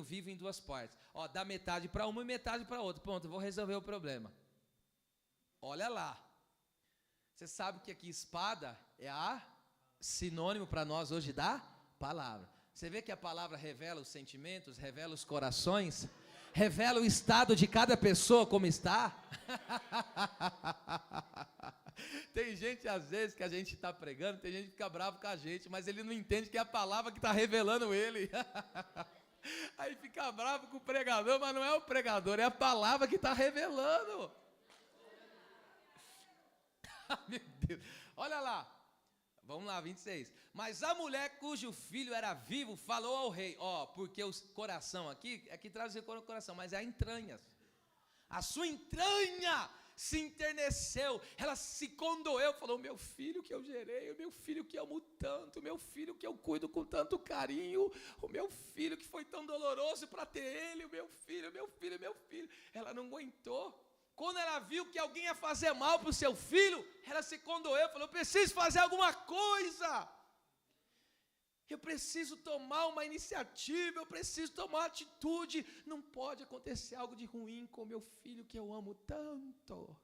vivo em 2 partes. Dá metade para uma e metade para outra. Pronto, eu vou resolver o problema. Olha lá. Você sabe que aqui espada é a sinônimo para nós hoje da palavra. Você vê que a palavra revela os sentimentos, revela os corações, revela o estado de cada pessoa como está. Tem gente às vezes que a gente está pregando, tem gente que fica bravo com a gente, mas ele não entende que é a palavra que está revelando ele. Aí fica bravo com o pregador, mas não é o pregador, é a palavra que está revelando. Meu Deus, olha lá, vamos lá, 26. Mas a mulher cujo filho era vivo falou ao rei, porque o coração aqui traduzir o coração, mas é a entranhas. A sua entranha se enterneceu, ela se condoeu, falou: meu filho que eu gerei, o meu filho que amo tanto, o meu filho que eu cuido com tanto carinho, o meu filho que foi tão doloroso para ter ele, o meu filho. Ela não aguentou. Quando ela viu que alguém ia fazer mal para o seu filho, ela se condoeu, falou: eu preciso fazer alguma coisa. Eu preciso tomar uma iniciativa, eu preciso tomar uma atitude. Não pode acontecer algo de ruim com meu filho que eu amo tanto.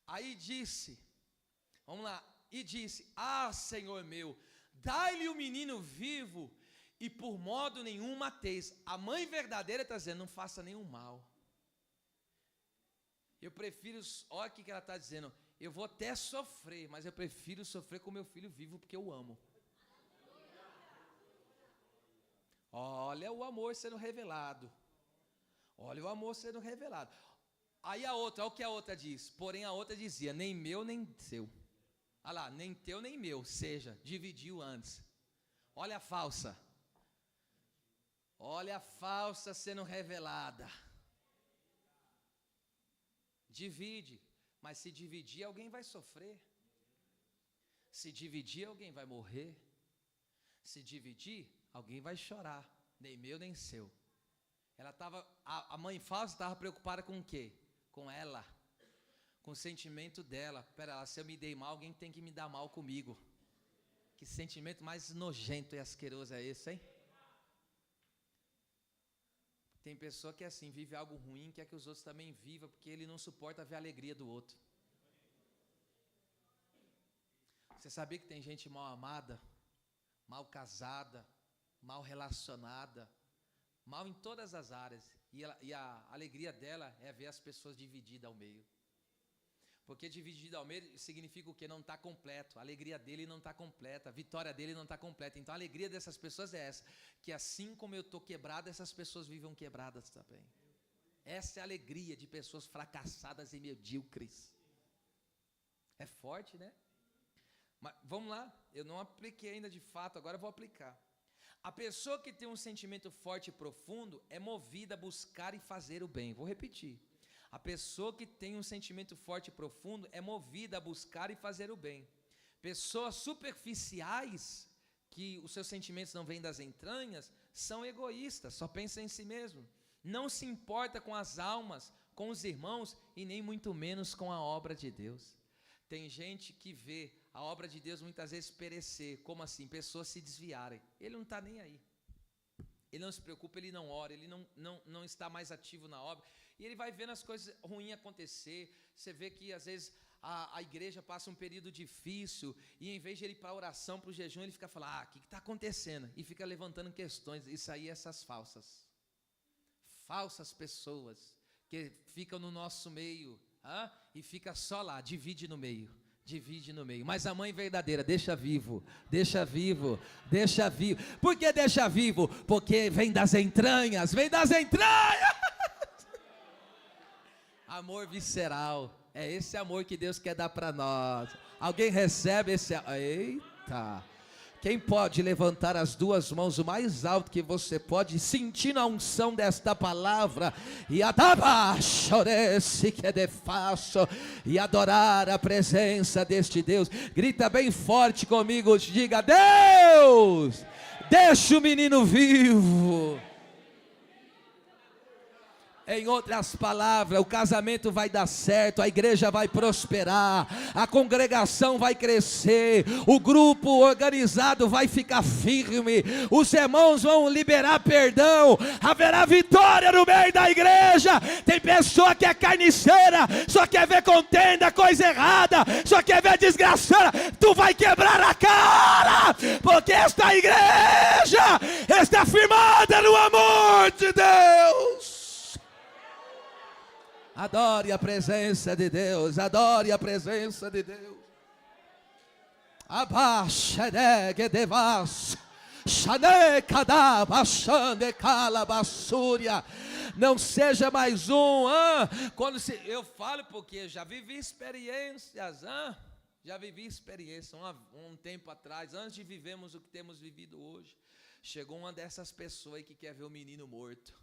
Aí disse, vamos lá, e disse: Senhor meu, dai-lhe o menino vivo e por modo nenhum mateis. A mãe verdadeira está dizendo: não faça nenhum mal. Eu prefiro, olha o que ela está dizendo: eu vou até sofrer, mas eu prefiro sofrer com meu filho vivo porque eu amo. Olha o amor sendo revelado. Olha o amor sendo revelado. Aí a outra, olha o que a outra diz. Porém a outra dizia: nem meu nem seu. Olha lá, nem teu nem meu, seja, dividiu antes. Olha a falsa. Olha a falsa sendo revelada. Divide, mas se dividir alguém vai sofrer. Se dividir alguém vai morrer. Se dividir alguém vai chorar, nem meu nem seu. A mãe falsa estava preocupada com o quê? Com ela, com o sentimento dela. Pera lá, se eu me dei mal, alguém tem que me dar mal comigo. Que sentimento mais nojento e asqueroso é esse, hein? Tem pessoa que é assim, vive algo ruim, quer que os outros também vivam, porque ele não suporta ver a alegria do outro. Você sabia que tem gente mal amada, mal casada, mal relacionada, mal em todas as áreas. E a alegria dela é ver as pessoas divididas ao meio. Porque dividido ao meio significa o quê? Não está completo. A alegria dele não está completa. A vitória dele não está completa. Então a alegria dessas pessoas é essa. Que assim como eu estou quebrado, essas pessoas vivam quebradas também. Essa é a alegria de pessoas fracassadas e medíocres. É forte, né? Mas vamos lá. Eu não apliquei ainda de fato, agora eu vou aplicar. A pessoa que tem um sentimento forte e profundo é movida a buscar e fazer o bem. Vou repetir. A pessoa que tem um sentimento forte e profundo é movida a buscar e fazer o bem. Pessoas superficiais, que os seus sentimentos não vêm das entranhas, são egoístas, só pensam em si mesmo. Não se importa com as almas, com os irmãos e nem muito menos com a obra de Deus. Tem gente que vê a obra de Deus muitas vezes perecer. Como assim? Pessoas se desviarem. Ele não está nem aí. Ele não se preocupa, ele não ora, ele não está mais ativo na obra. E ele vai vendo as coisas ruins acontecer. Você vê que às vezes a igreja passa um período difícil e em vez de ele ir para a oração, para o jejum, ele fica falando, o que está acontecendo? E fica levantando questões. Isso aí, essas falsas pessoas que ficam no nosso meio, e fica só lá, divide no meio. Mas a mãe verdadeira deixa vivo. Por que deixa vivo? Porque vem das entranhas. Amor visceral. É esse amor que Deus quer dar para nós. Alguém recebe esse? Eita! Quem pode levantar as duas mãos o mais alto que você pode, sentindo a unção desta palavra, e adorar a presença deste Deus? Grita bem forte comigo, diga: Deus, deixa o menino vivo. Em outras palavras, o casamento vai dar certo, a igreja vai prosperar, a congregação vai crescer, o grupo organizado vai ficar firme, os irmãos vão liberar perdão, haverá vitória no meio da igreja. Tem pessoa que é carniceira, só quer ver contenda, coisa errada, só quer ver desgraçada. Tu vai quebrar a cara, porque esta igreja está firmada no amor de Deus. Adore a presença de Deus. Abaixeregue devas. Não seja mais um. Eu falo porque já vivi experiências. Um tempo atrás, antes de vivermos o que temos vivido hoje, chegou uma dessas pessoas aí que quer ver o menino morto.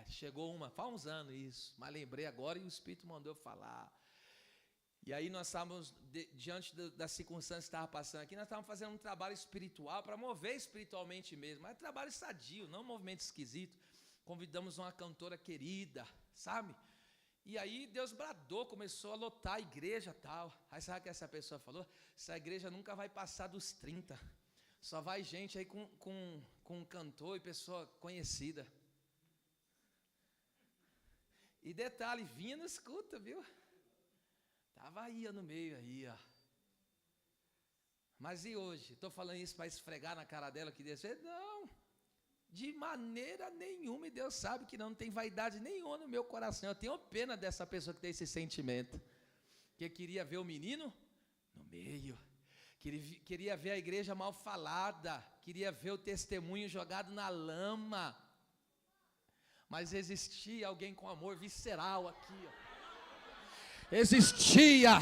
Chegou faz uns anos isso, mas lembrei agora e o Espírito mandou falar. E aí nós estávamos, diante das circunstâncias que estavam passando aqui, nós estávamos fazendo um trabalho espiritual, para mover espiritualmente mesmo, mas trabalho sadio, não um movimento esquisito. Convidamos uma cantora querida, sabe? E aí Deus bradou, começou a lotar a igreja e tal. Aí sabe o que essa pessoa falou? Essa igreja nunca vai passar dos 30, só vai gente aí com um cantor e pessoa conhecida. E detalhe, vinha no escuta, viu? Tava aí no meio aí, ó. Mas e hoje? Estou falando isso para esfregar na cara dela que Deus fez? Não, de maneira nenhuma. E Deus sabe que não tem vaidade nenhuma no meu coração. Eu tenho pena dessa pessoa que tem esse sentimento, que queria ver o menino no meio, queria ver a igreja mal falada, queria ver o testemunho jogado na lama. Mas existia alguém com amor visceral aqui, ó. Existia,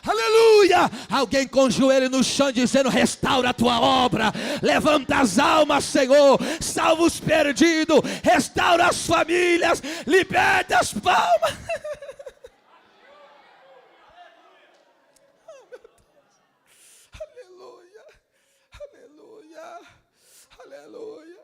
aleluia, alguém com o joelho no chão dizendo: restaura a tua obra, levanta as almas, Senhor, salva os perdidos, restaura as famílias, liberta as palmas. Aleluia.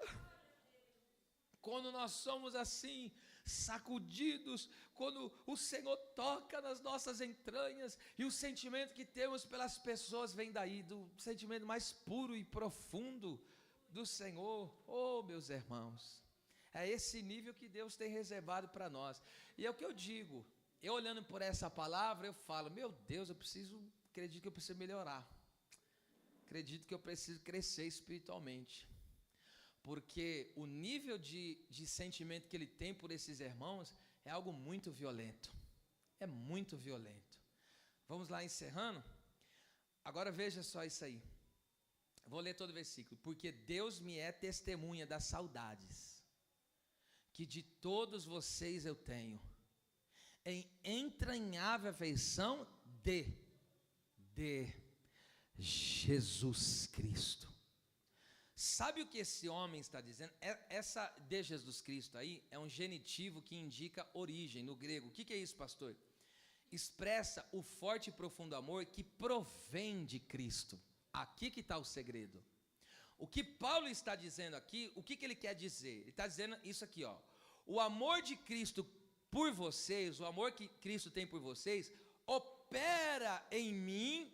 Quando nós somos assim, sacudidos, quando o Senhor toca nas nossas entranhas, e o sentimento que temos pelas pessoas vem daí, do sentimento mais puro e profundo do Senhor. Oh, meus irmãos, é esse nível que Deus tem reservado para nós. E é o que eu digo, eu olhando por essa palavra, eu falo: meu Deus, acredito que eu preciso melhorar, acredito que eu preciso crescer espiritualmente. porque o nível de sentimento que ele tem por esses irmãos é algo muito violento. É muito violento. Vamos lá encerrando? Agora veja só isso aí. Vou ler todo o versículo. Porque Deus me é testemunha das saudades que de todos vocês eu tenho, em entranhável afeição de Jesus Cristo. Sabe o que esse homem está dizendo? Essa de Jesus Cristo aí é um genitivo que indica origem no grego. O que é isso, pastor? Expressa o forte e profundo amor que provém de Cristo. Aqui que está o segredo. O que Paulo está dizendo aqui, o que ele quer dizer? Ele está dizendo isso aqui, ó. O amor de Cristo por vocês, o amor que Cristo tem por vocês, opera em mim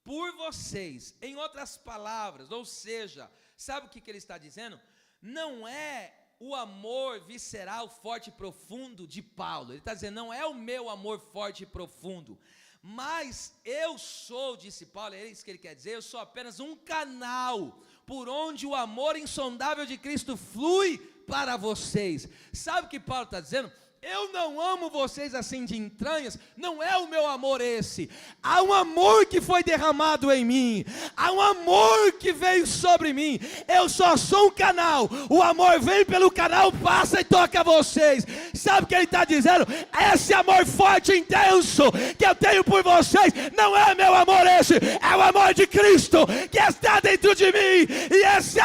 por vocês. Em outras palavras, ou seja, sabe o que ele está dizendo? Não é o amor visceral, forte e profundo de Paulo. Ele está dizendo, não é o meu amor forte e profundo, mas eu sou, disse Paulo, é isso que ele quer dizer, eu sou apenas um canal por onde o amor insondável de Cristo flui para vocês. Sabe o que Paulo está dizendo? Eu não amo vocês assim de entranhas, não é o meu amor esse. Há um amor que foi derramado em mim, há um amor que veio sobre mim. Eu só sou um canal, o amor vem pelo canal, passa e toca vocês. Sabe o que ele está dizendo? Esse amor forte e intenso que eu tenho por vocês, não é meu amor esse, é o amor de Cristo que está dentro de mim. E esse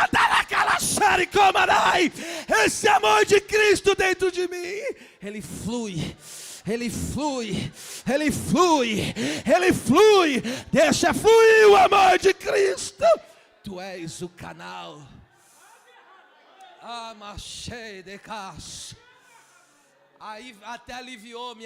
amor de Cristo dentro de mim, ele flui, ele flui, ele flui, ele flui. Deixa fluir o amor de Cristo. Tu és o canal. Amachei de caso. Aí até aliviou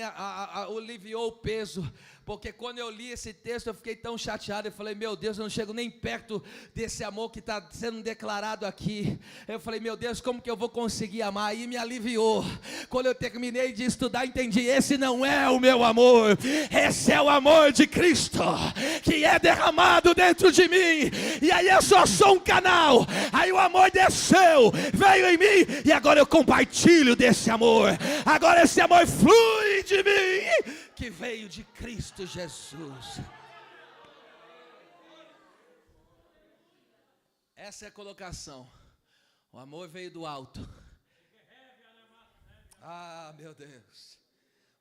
o peso, porque quando eu li esse texto eu fiquei tão chateado. Eu falei, meu Deus, eu não chego nem perto desse amor que está sendo declarado aqui. Eu falei, meu Deus, como que eu vou conseguir amar? Aí me aliviou. Quando eu terminei de estudar, entendi, esse não é o meu amor, esse é o amor de Cristo, que é derramado dentro de mim. E aí eu só sou um canal. Aí o amor desceu, veio em mim, e agora eu compartilho desse amor. Agora esse amor flui de mim, que veio de Cristo Jesus. Essa é a colocação. O amor veio do alto. Ah, meu Deus.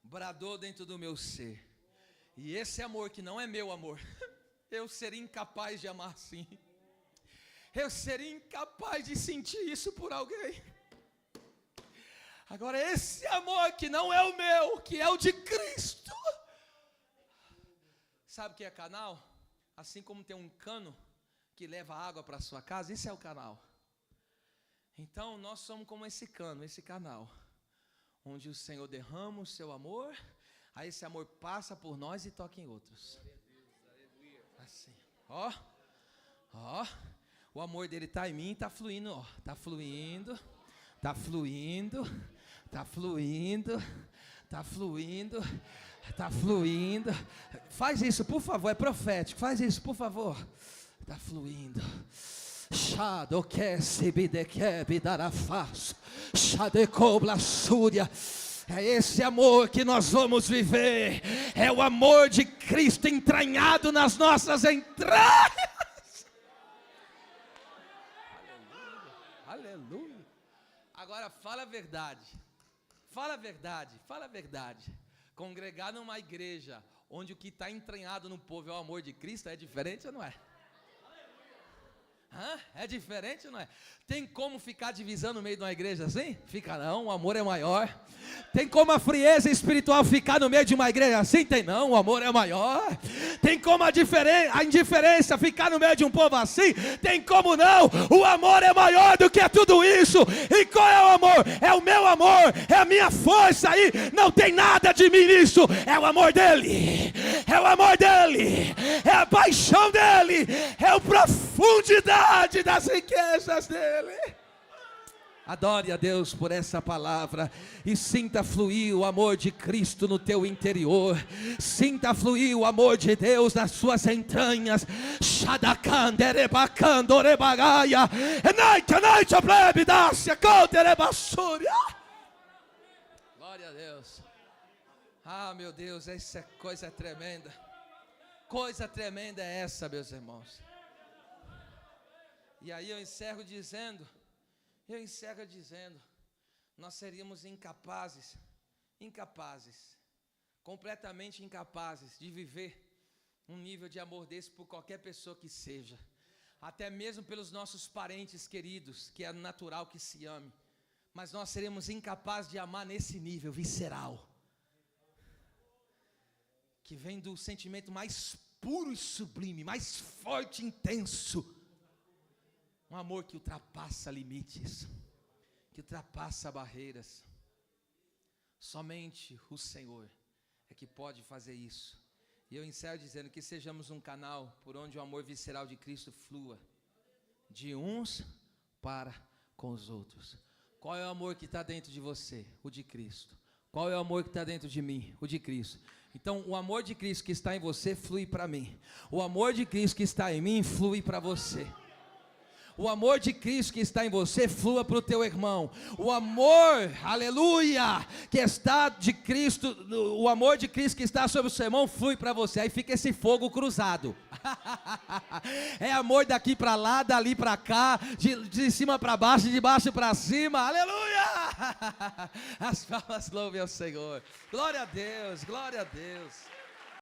Bradou dentro do meu ser. E esse amor que não é meu amor, eu seria incapaz de amar assim. Eu seria incapaz de sentir isso por alguém. Agora esse amor que não é o meu, que é o de Cristo. Sabe o que é canal? Assim como tem um cano que leva água para a sua casa, esse é o canal. Então nós somos como esse cano, esse canal, onde o Senhor derrama o seu amor, aí esse amor passa por nós e toca em outros. Assim, ó, o amor dele está em mim, está fluindo, ó, está fluindo, está fluindo, está fluindo, está fluindo, está fluindo. Faz isso, por favor, é profético, faz isso, por favor. Está fluindo. É esse amor que nós vamos viver. É o amor de Cristo entranhado nas nossas entranhas. Aleluia, aleluia. Agora fala a verdade. Fala a verdade, fala a verdade. Congregar numa igreja onde o que está entranhado no povo é o amor de Cristo, é diferente ou não é? É diferente ou não é? Tem como ficar divisão no meio de uma igreja assim? Fica não, o amor é maior. Tem como a frieza espiritual ficar no meio de uma igreja assim? Tem não, o amor é maior. Tem como a indiferença ficar no meio de um povo assim? Tem como não, o amor é maior do que tudo isso. E qual é o amor? É o meu amor, é a minha força aí. Não tem nada de mim nisso, é o amor dele. É o amor dele, é a paixão dele, é a profundidade das riquezas dele. Adore a Deus por essa palavra e sinta fluir o amor de Cristo no teu interior. Sinta fluir o amor de Deus nas suas entranhas. Glória a Deus. Ah, meu Deus, essa coisa tremenda. Coisa tremenda é essa, meus irmãos. E aí eu encerro dizendo, nós seríamos incapazes, completamente incapazes de viver um nível de amor desse por qualquer pessoa que seja, até mesmo pelos nossos parentes queridos, que é natural que se ame, mas nós seríamos incapazes de amar nesse nível visceral, que vem do sentimento mais puro e sublime, mais forte e intenso, um amor que ultrapassa limites, que ultrapassa barreiras. Somente o Senhor é que pode fazer isso. E eu encerro dizendo que sejamos um canal por onde o amor visceral de Cristo flua, de uns para com os outros. Qual é o amor que está dentro de você? O de Cristo. Qual é o amor que está dentro de mim? O de Cristo. Então o amor de Cristo que está em você flui para mim. O amor de Cristo que está em mim flui para você. O amor de Cristo que está em você flua para o teu irmão. O amor, aleluia, que está de Cristo, o amor de Cristo que está sobre o seu irmão flui para você. Aí fica esse fogo cruzado. É amor daqui para lá, dali para cá, de cima para baixo, de baixo para cima. Aleluia! As palmas louvem ao Senhor. Glória a Deus, glória a Deus.